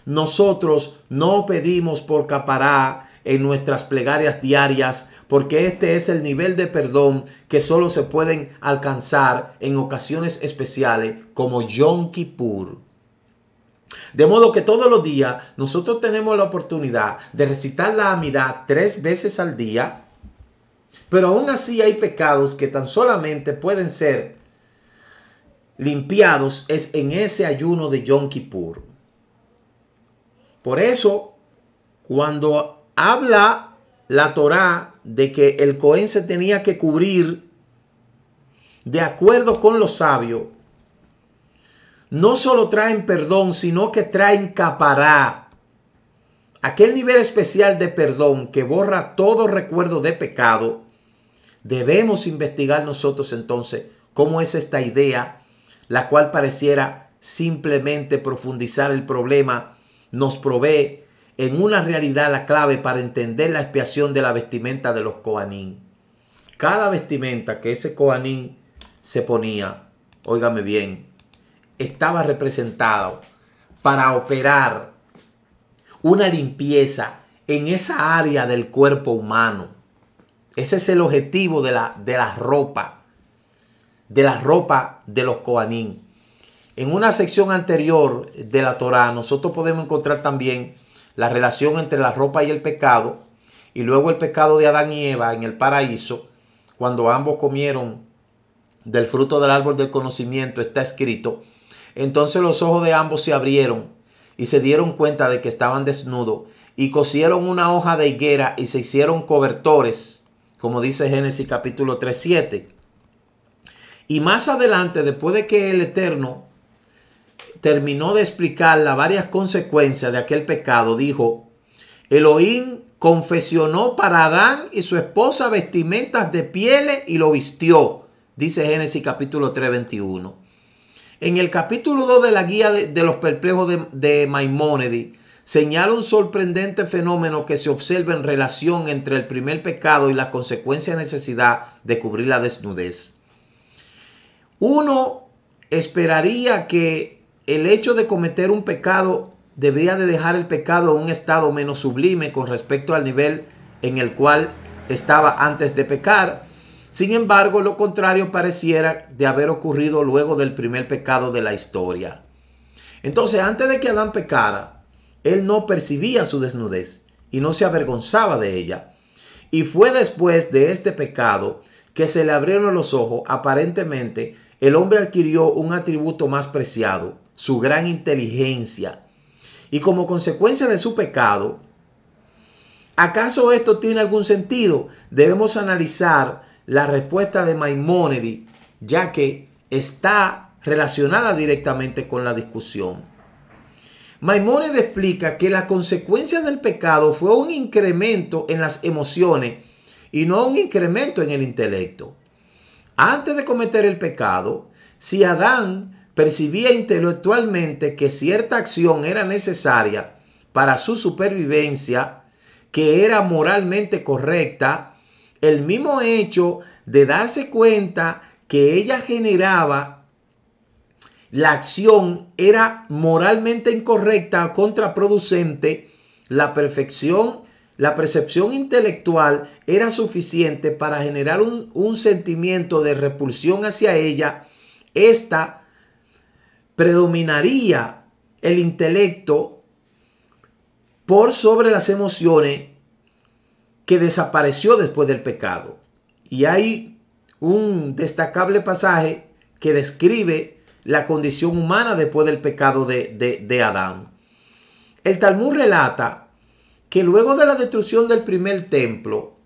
S3: Nosotros no pedimos por capará en nuestras plegarias diarias, porque este es el nivel de perdón que solo se pueden alcanzar en ocasiones especiales como Yom Kippur. De modo que todos los días nosotros tenemos la oportunidad de recitar la Amidá 3 veces al día, pero aún así hay pecados que tan solamente pueden ser limpiados es en ese ayuno de Yom Kippur. Por eso, cuando habla la Torá de que el Cohen se tenía que cubrir de acuerdo con los sabios, no solo traen perdón, sino que traen capará, aquel nivel especial de perdón que borra todo recuerdo de pecado. Debemos investigar nosotros entonces cómo es esta idea, la cual pareciera simplemente profundizar el problema, nos provee en una realidad la clave para entender la expiación de la vestimenta de los Kohanim. Cada vestimenta que ese Kohanim se ponía, óigame bien, estaba representado para operar una limpieza en esa área del cuerpo humano. Ese es el objetivo de la ropa de los Kohanim. En una sección anterior de la Torá, nosotros podemos encontrar también la relación entre la ropa y el pecado, y luego el pecado de Adán y Eva en el paraíso, cuando ambos comieron del fruto del árbol del conocimiento, está escrito: entonces los ojos de ambos se abrieron y se dieron cuenta de que estaban desnudos, y cosieron una hoja de higuera y se hicieron cobertores, como dice Génesis capítulo 3:7. Y más adelante, después de que el Eterno terminó de explicar las varias consecuencias de aquel pecado, dijo: Elohim confeccionó para Adán y su esposa vestimentas de pieles y lo vistió, dice Génesis capítulo 3:21. En el capítulo 2 de la guía de los perplejos de Maimónides, señala un sorprendente fenómeno que se observa en relación entre el primer pecado y la consecuencia de necesidad de cubrir la desnudez. Uno esperaría que el hecho de cometer un pecado debería de dejar el pecado en un estado menos sublime con respecto al nivel en el cual estaba antes de pecar. Sin embargo, lo contrario pareciera de haber ocurrido luego del primer pecado de la historia. Entonces, antes de que Adán pecara, él no percibía su desnudez y no se avergonzaba de ella. Y fue después de este pecado que se le abrieron los ojos. Aparentemente, el hombre adquirió un atributo más preciado, su gran inteligencia. Y como consecuencia de su pecado, ¿acaso esto tiene algún sentido? Debemos analizar la respuesta de Maimónides, ya que está relacionada directamente con la discusión. Maimónides explica que la consecuencia del pecado fue un incremento en las emociones y no un incremento en el intelecto. Antes de cometer el pecado, si Adán percibía intelectualmente que cierta acción era necesaria para su supervivencia, que era moralmente correcta, el mismo hecho de darse cuenta que ella generaba la acción era moralmente incorrecta o contraproducente, la percepción intelectual era suficiente para generar un sentimiento de repulsión hacia ella. Esta predominaría el intelecto por sobre las emociones, que desapareció después del pecado. Y hay un destacable pasaje que describe la condición humana después del pecado de Adán. El Talmud relata que luego de la destrucción del primer templo,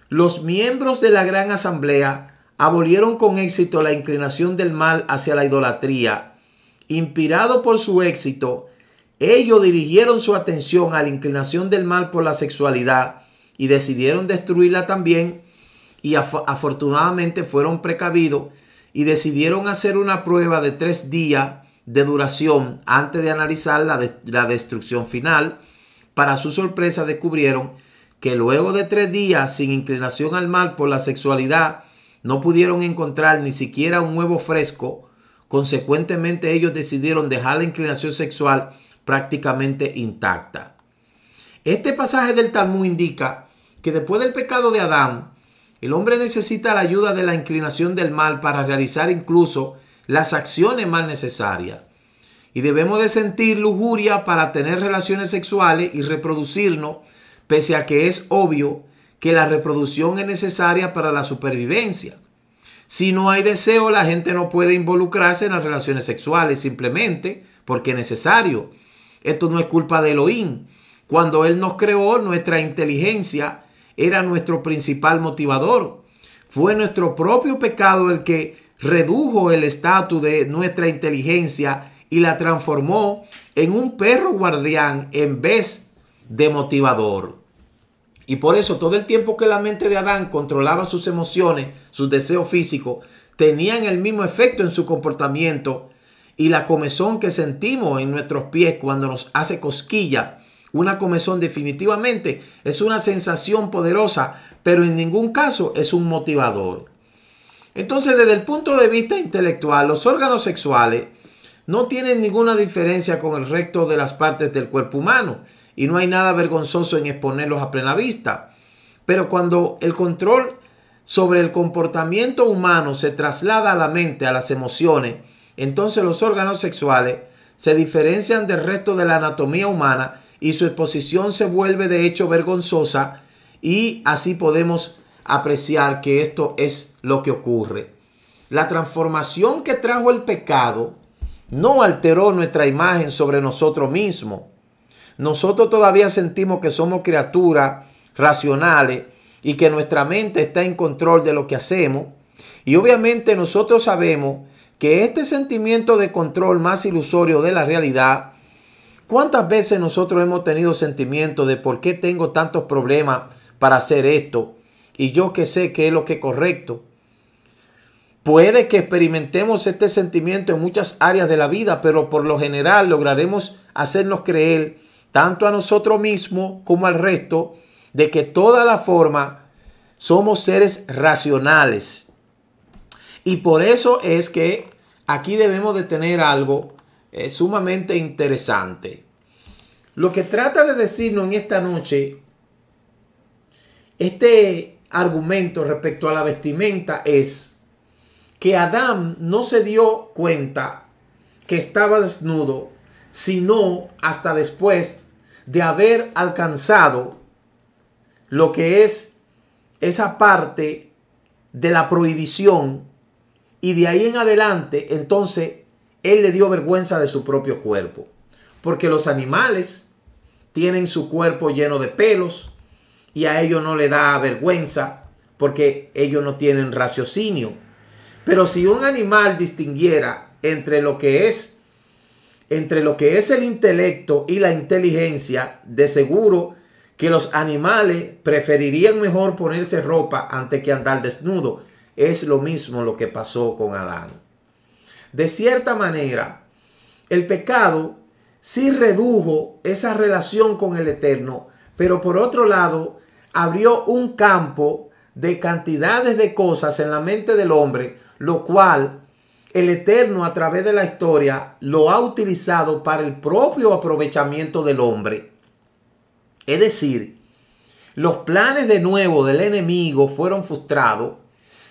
S3: los miembros de la gran asamblea abolieron con éxito la inclinación del mal hacia la idolatría. Inspirado por su éxito, ellos dirigieron su atención a la inclinación del mal por la sexualidad y decidieron destruirla también, y afortunadamente fueron precavidos y decidieron hacer una prueba de 3 días de duración antes de analizar la destrucción final. Para su sorpresa descubrieron que luego de 3 días sin inclinación al mal por la sexualidad, no pudieron encontrar ni siquiera un huevo fresco Consecuentemente, ellos decidieron dejar la inclinación sexual prácticamente intacta. Este pasaje del Talmud indica que después del pecado de Adán, el hombre necesita la ayuda de la inclinación del mal para realizar incluso las acciones más necesarias. Y debemos de sentir lujuria para tener relaciones sexuales y reproducirnos, pese a que es obvio que la reproducción es necesaria para la supervivencia. Si no hay deseo, la gente no puede involucrarse en las relaciones sexuales simplemente porque es necesario. Esto no es culpa de Elohim. Cuando Él nos creó, nuestra inteligencia era nuestro principal motivador. Fue nuestro propio pecado el que redujo el estatus de nuestra inteligencia y la transformó en un perro guardián en vez de motivador. Y por eso todo el tiempo que la mente de Adán controlaba sus emociones, sus deseos físicos, tenían el mismo efecto en su comportamiento, y la comezón que sentimos en nuestros pies cuando nos hace cosquilla, una comezón definitivamente es una sensación poderosa, pero en ningún caso es un motivador. Entonces, desde el punto de vista intelectual, los órganos sexuales no tienen ninguna diferencia con el resto de las partes del cuerpo humano y no hay nada vergonzoso en exponerlos a plena vista. Pero cuando el control sobre el comportamiento humano se traslada a la mente, a las emociones, entonces los órganos sexuales se diferencian del resto de la anatomía humana y su exposición se vuelve de hecho vergonzosa, y así podemos apreciar que esto es lo que ocurre. La transformación que trajo el pecado no alteró nuestra imagen sobre nosotros mismos. Nosotros todavía sentimos que somos criaturas racionales y que nuestra mente está en control de lo que hacemos. Y obviamente nosotros sabemos que este sentimiento de control más ilusorio de la realidad, ¿cuántas veces nosotros hemos tenido sentimientos de por qué tengo tantos problemas para hacer esto? Y yo que sé que es lo que es correcto. Puede que experimentemos este sentimiento en muchas áreas de la vida, pero por lo general lograremos hacernos creer, tanto a nosotros mismos como al resto, de que toda la forma somos seres racionales. Y por eso es que aquí debemos de tener algo sumamente interesante. Lo que trata de decirnos en esta noche este argumento respecto a la vestimenta es que Adán no se dio cuenta que estaba desnudo, sino hasta después de haber alcanzado lo que es esa parte de la prohibición, y de ahí en adelante entonces él le dio vergüenza de su propio cuerpo, porque los animales tienen su cuerpo lleno de pelos y a ellos no le da vergüenza porque ellos no tienen raciocinio. Pero si un animal distinguiera entre lo que es el intelecto y la inteligencia, de seguro que los animales preferirían mejor ponerse ropa antes que andar desnudo. Es lo mismo lo que pasó con Adán. De cierta manera, el pecado sí redujo esa relación con el Eterno, pero por otro lado, abrió un campo de cantidades de cosas en la mente del hombre, lo cual el Eterno a través de la historia lo ha utilizado para el propio aprovechamiento del hombre. Es decir, los planes de nuevo del enemigo fueron frustrados,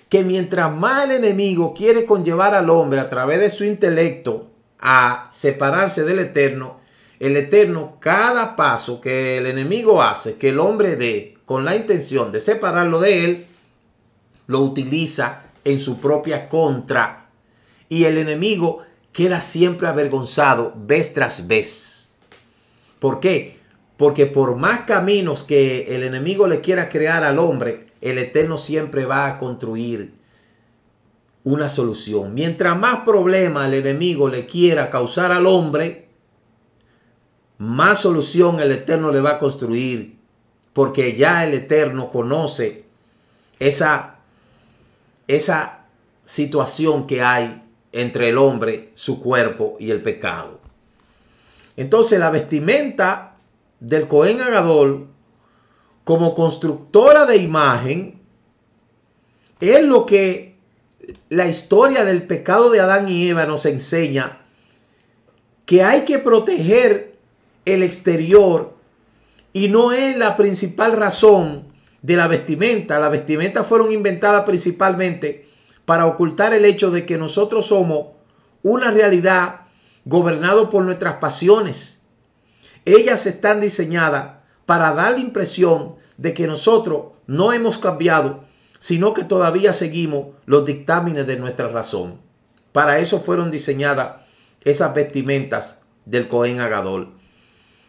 S3: que mientras más el enemigo quiere conllevar al hombre a través de su intelecto a separarse del Eterno, el Eterno, cada paso que el enemigo hace, que el hombre dé con la intención de separarlo de él, lo utiliza en su propia contra. Y el enemigo queda siempre avergonzado vez tras vez. ¿Por qué? Porque por más caminos que el enemigo le quiera crear al hombre, el Eterno siempre va a construir una solución. Mientras más problemas el enemigo le quiera causar al hombre, más solución el Eterno le va a construir. Porque ya el Eterno conoce esa situación que hay entre el hombre, su cuerpo y el pecado. Entonces la vestimenta del Cohen Agadol como constructora de imagen es lo que la historia del pecado de Adán y Eva nos enseña que hay que proteger el exterior y no es la principal razón de la vestimenta. Las vestimentas fueron inventadas principalmente para ocultar el hecho de que nosotros somos una realidad gobernado por nuestras pasiones. Ellas están diseñadas para dar la impresión de que nosotros no hemos cambiado, sino que todavía seguimos los dictámenes de nuestra razón. Para eso fueron diseñadas esas vestimentas del Cohen Agadol.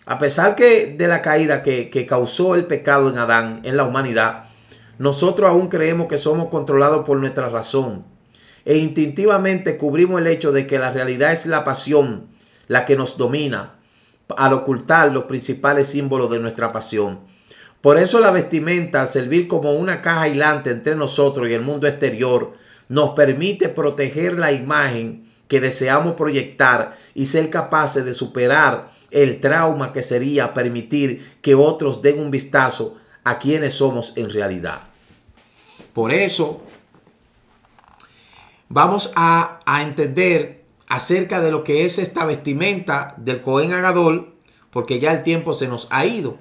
S3: A pesar de la caída que causó el pecado en Adán, en la humanidad, nosotros aún creemos que somos controlados por nuestra razón. E instintivamente cubrimos el hecho de que la realidad es la pasión la que nos domina al ocultar los principales símbolos de nuestra pasión. Por eso la vestimenta, al servir como una caja aislante entre nosotros y el mundo exterior, nos permite proteger la imagen que deseamos proyectar y ser capaces de superar el trauma que sería permitir que otros den un vistazo a quienes somos en realidad. Por eso vamos a entender acerca de lo que es esta vestimenta del Cohen Agadol, porque ya el tiempo se nos ha ido.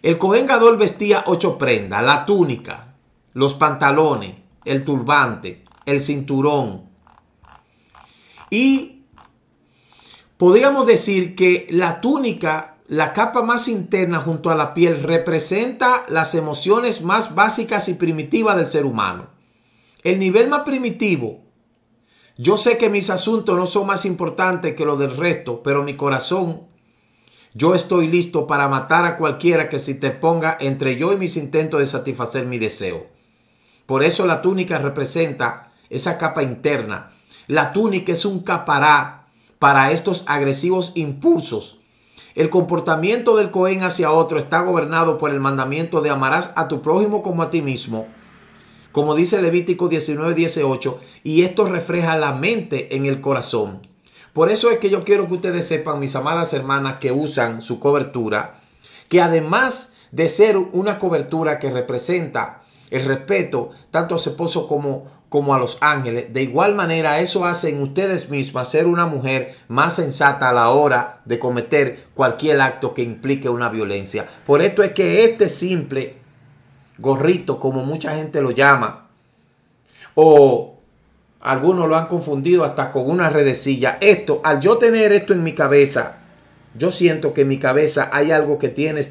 S3: El Cohen Gadol vestía 8 prendas: la túnica, los pantalones, el turbante, el cinturón. Y podríamos decir que la túnica, la capa más interna junto a la piel, representa las emociones más básicas y primitivas del ser humano. El nivel más primitivo. Yo sé que mis asuntos no son más importantes que los del resto, pero mi corazón, yo estoy listo para matar a cualquiera que se interponga entre yo y mis intentos de satisfacer mi deseo. Por eso la túnica representa esa capa interna. La túnica es un capará para estos agresivos impulsos. El comportamiento del Cohen hacia otro está gobernado por el mandamiento de amarás a tu prójimo como a ti mismo, como dice Levítico 19:18, y esto refleja la mente en el corazón. Por eso es que yo quiero que ustedes sepan, mis amadas hermanas que usan su cobertura, que además de ser una cobertura que representa el respeto tanto a su esposo como a los ángeles, de igual manera eso hace en ustedes mismas ser una mujer más sensata a la hora de cometer cualquier acto que implique una violencia. Por esto es que este simple gorrito, como mucha gente lo llama, o algunos lo han confundido hasta con una redecilla. Esto, al yo tener esto en mi cabeza, yo siento que en mi cabeza hay algo que tiene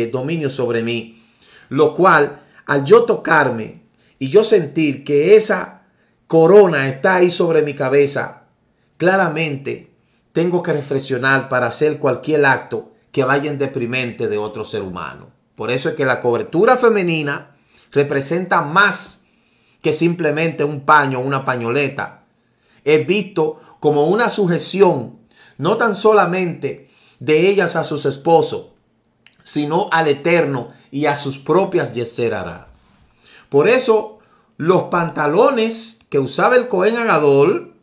S3: dominio sobre mí, lo cual al yo tocarme y yo sentir que esa corona está ahí sobre mi cabeza, claramente tengo que reflexionar para hacer cualquier acto que vaya en deprimente de otro ser humano. Por eso es que la cobertura femenina representa más que simplemente un paño o una pañoleta. Es visto como una sujeción, no tan solamente de ellas a sus esposos, sino al Eterno y a sus propias Yeser Hará. Por eso, los pantalones que usaba el Cohen Agadol,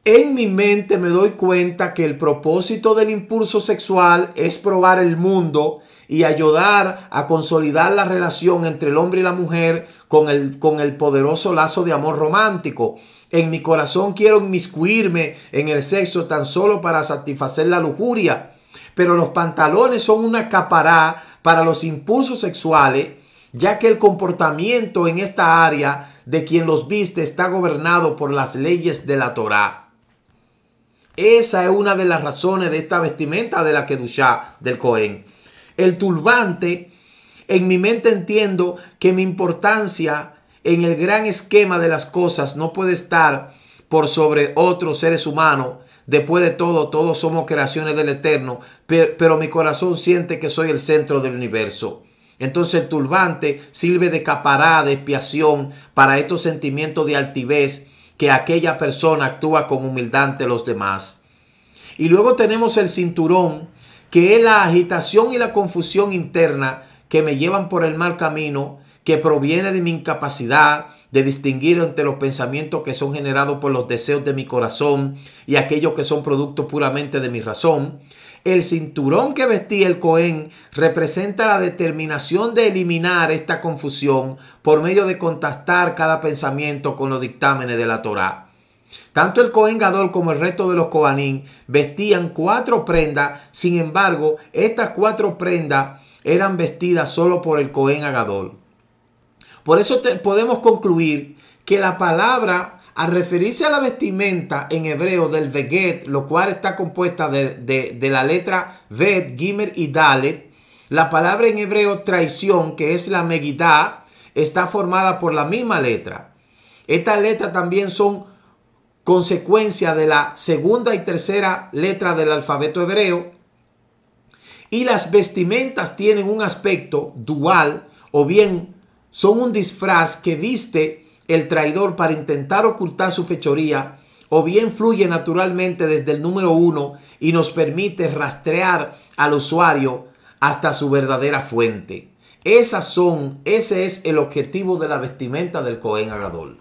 S3: en mi mente me doy cuenta que el propósito del impulso sexual es probar el mundo y ayudar a consolidar la relación entre el hombre y la mujer con el poderoso lazo de amor romántico. En mi corazón quiero inmiscuirme en el sexo tan solo para satisfacer la lujuria. Pero los pantalones son una capará para los impulsos sexuales, ya que el comportamiento en esta área de quien los viste está gobernado por las leyes de la Torá. Esa es una de las razones de esta vestimenta de la Kedushá del Cohen. El turbante, en mi mente entiendo que mi importancia en el gran esquema de las cosas no puede estar por sobre otros seres humanos. Después de todo, todos somos creaciones del Eterno, pero mi corazón siente que soy el centro del universo. Entonces el turbante sirve de capará, de expiación para estos sentimientos de altivez que aquella persona actúa con humildad ante los demás. Y luego tenemos el cinturón, que es la agitación y la confusión interna que me llevan por el mal camino, que proviene de mi incapacidad de distinguir entre los pensamientos que son generados por los deseos de mi corazón y aquellos que son producto puramente de mi razón. El cinturón que vestía el Cohen representa la determinación de eliminar esta confusión por medio de contrastar cada pensamiento con los dictámenes de la Torá. Tanto el Cohen Gadol como el resto de los Kohanim vestían 4 prendas. Sin embargo, estas 4 prendas eran vestidas solo por el Cohen Gadol. Por eso podemos concluir que la palabra, al referirse a la vestimenta en hebreo del Veget, lo cual está compuesta de la letra Vet, Gimer y Dalet, la palabra en hebreo traición, que es la Megidá, está formada por la misma letra. Estas letras también son consecuencia de la segunda y tercera letra del alfabeto hebreo. Y las vestimentas tienen un aspecto dual, o bien son un disfraz que viste el traidor para intentar ocultar su fechoría, o bien fluye naturalmente desde el número 1 y nos permite rastrear al usuario hasta su verdadera fuente. Ese es el objetivo de la vestimenta del Cohen Gadol.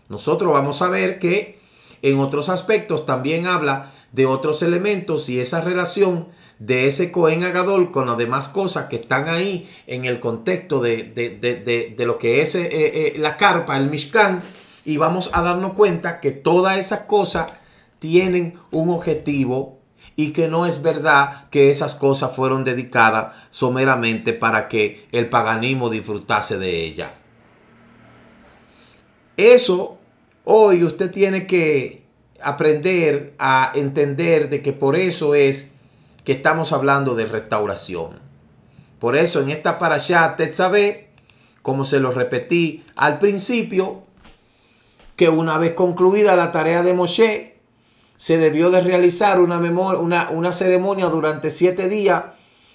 S3: Nosotros vamos a ver que en otros aspectos también habla de otros elementos y esa relación de ese Cohen Gadol con las demás cosas que están ahí en el contexto de lo que es la carpa, el Mishkan, y vamos a darnos cuenta que todas esas cosas tienen un objetivo y que no es verdad que esas cosas fueron dedicadas someramente para que el paganismo disfrutase de ellas. Eso hoy usted tiene que aprender a entender de que por eso es que estamos hablando de restauración. Por eso en esta parashá Tetzaveh, como se lo repetí al principio, que una vez concluida la tarea de Moshe, se debió de realizar una ceremonia durante 7 días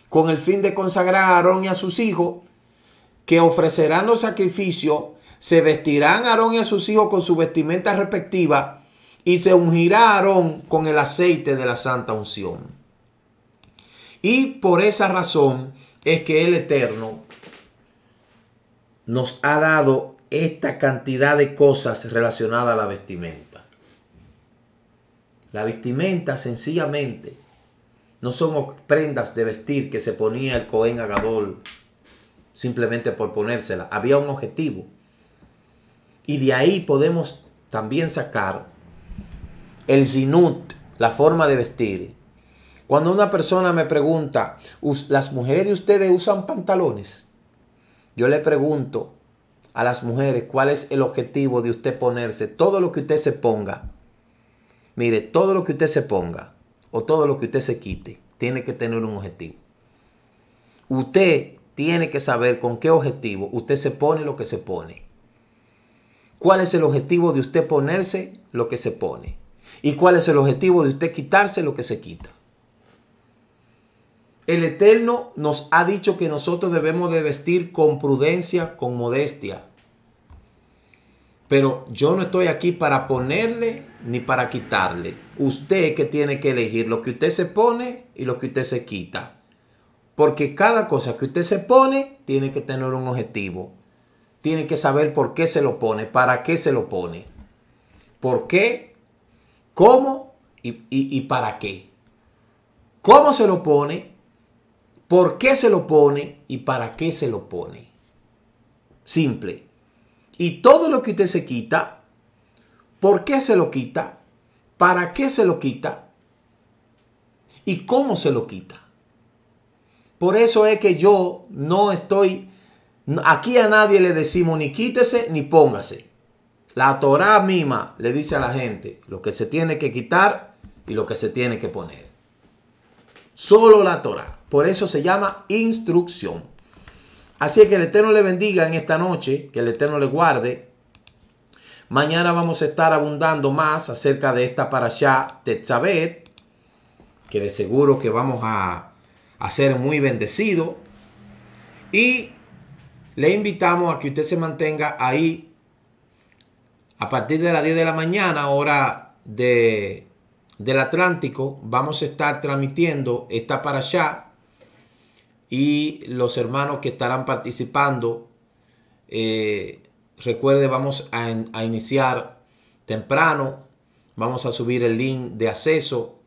S3: con el fin de consagrar a Aarón y a sus hijos, que ofrecerán los sacrificios, se vestirán a Aarón y a sus hijos con su vestimenta respectiva y se ungirá a Aarón con el aceite de la santa unción. Y por esa razón es que el Eterno nos ha dado esta cantidad de cosas relacionadas a la vestimenta. La vestimenta sencillamente no son prendas de vestir que se ponía el Cohen Gadol simplemente por ponérsela. Había un objetivo. Y de ahí podemos también sacar el zinut, la forma de vestir. Cuando una persona me pregunta, ¿las mujeres de ustedes usan pantalones? Yo le pregunto a las mujeres cuál es el objetivo de usted ponerse. Todo lo que usted se ponga, mire, todo lo que usted se ponga o todo lo que usted se quite, tiene que tener un objetivo. Usted tiene que saber con qué objetivo usted se pone lo que se pone. ¿Cuál es el objetivo de usted ponerse lo que se pone? ¿Y cuál es el objetivo de usted quitarse lo que se quita? El Eterno nos ha dicho que nosotros debemos de vestir con prudencia, con modestia. Pero yo no estoy aquí para ponerle ni para quitarle. Usted es que tiene que elegir lo que usted se pone y lo que usted se quita. Porque cada cosa que usted se pone tiene que tener un objetivo. Tiene que saber por qué se lo pone, para qué se lo pone. ¿Por qué? ¿Cómo? ¿Y para qué? ¿Cómo se lo pone? ¿Por qué se lo pone? ¿Y para qué se lo pone? Simple. Y todo lo que usted se quita, ¿por qué se lo quita? ¿Para qué se lo quita? ¿Y cómo se lo quita? Por eso es que yo no estoy... Aquí a nadie le decimos ni quítese ni póngase. La Torá misma le dice a la gente lo que se tiene que quitar y lo que se tiene que poner. Solo la Torá. Por eso se llama instrucción. Así que el Eterno le bendiga en esta noche, que el Eterno le guarde. Mañana vamos a estar abundando más acerca de esta parashá Tetzaveh, que de seguro que vamos a ser muy bendecidos. Y le invitamos a que usted se mantenga ahí a partir de las 10 de la mañana, hora del Atlántico. Vamos a estar transmitiendo esta parashá. Y los hermanos que estarán participando, recuerde, vamos a iniciar temprano. Vamos a subir el link de acceso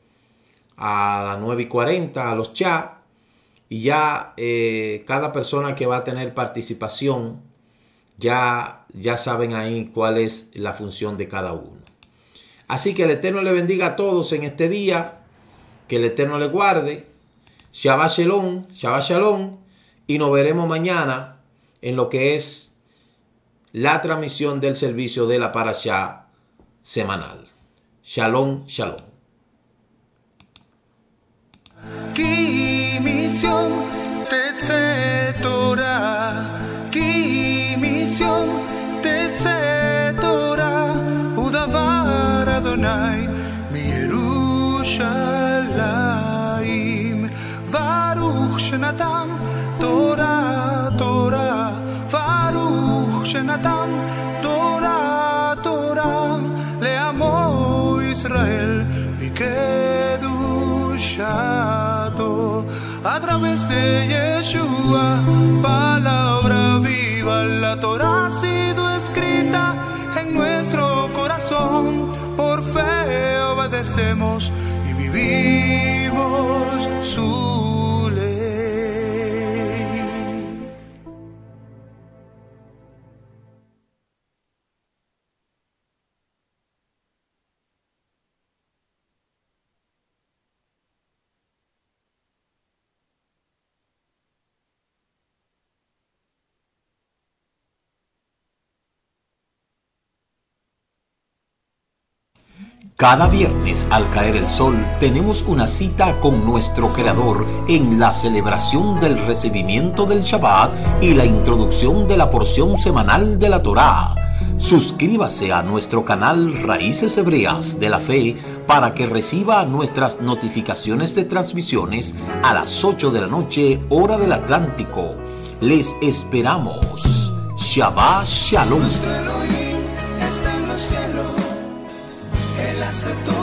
S3: a las 9:40 a los chats. Y ya cada persona que va a tener participación, ya saben ahí cuál es la función de cada uno. Así que el Eterno le bendiga a todos en este día. Que el Eterno le guarde. Shabbat Shalom, Shabbat Shalom. Y nos veremos mañana en lo que es la transmisión del servicio de la Parashá semanal. Shalom, Shalom.
S2: כי מציון תצא תורה, כי מציון תצא תורה, ודבר אדוני מירושלים. ברוך שנתן תורה תורה, ברוך שנתן תורה תורה, לעמו ישראל בקדושתו. A través de Yeshua, palabra viva, la Torah ha sido escrita en nuestro corazón. Por fe obedecemos y vivimos su ley.
S1: Cada viernes al caer el sol tenemos una cita con nuestro Creador en la celebración del recibimiento del Shabbat y la introducción de la porción semanal de la Torá. Suscríbase a nuestro canal Raíces Hebreas de la Fe para que reciba nuestras notificaciones de transmisiones a las 8 de la noche, hora del Atlántico. Les esperamos. Shabbat Shalom.
S2: Nuestro Elohim está en los cielos. Él hace todo.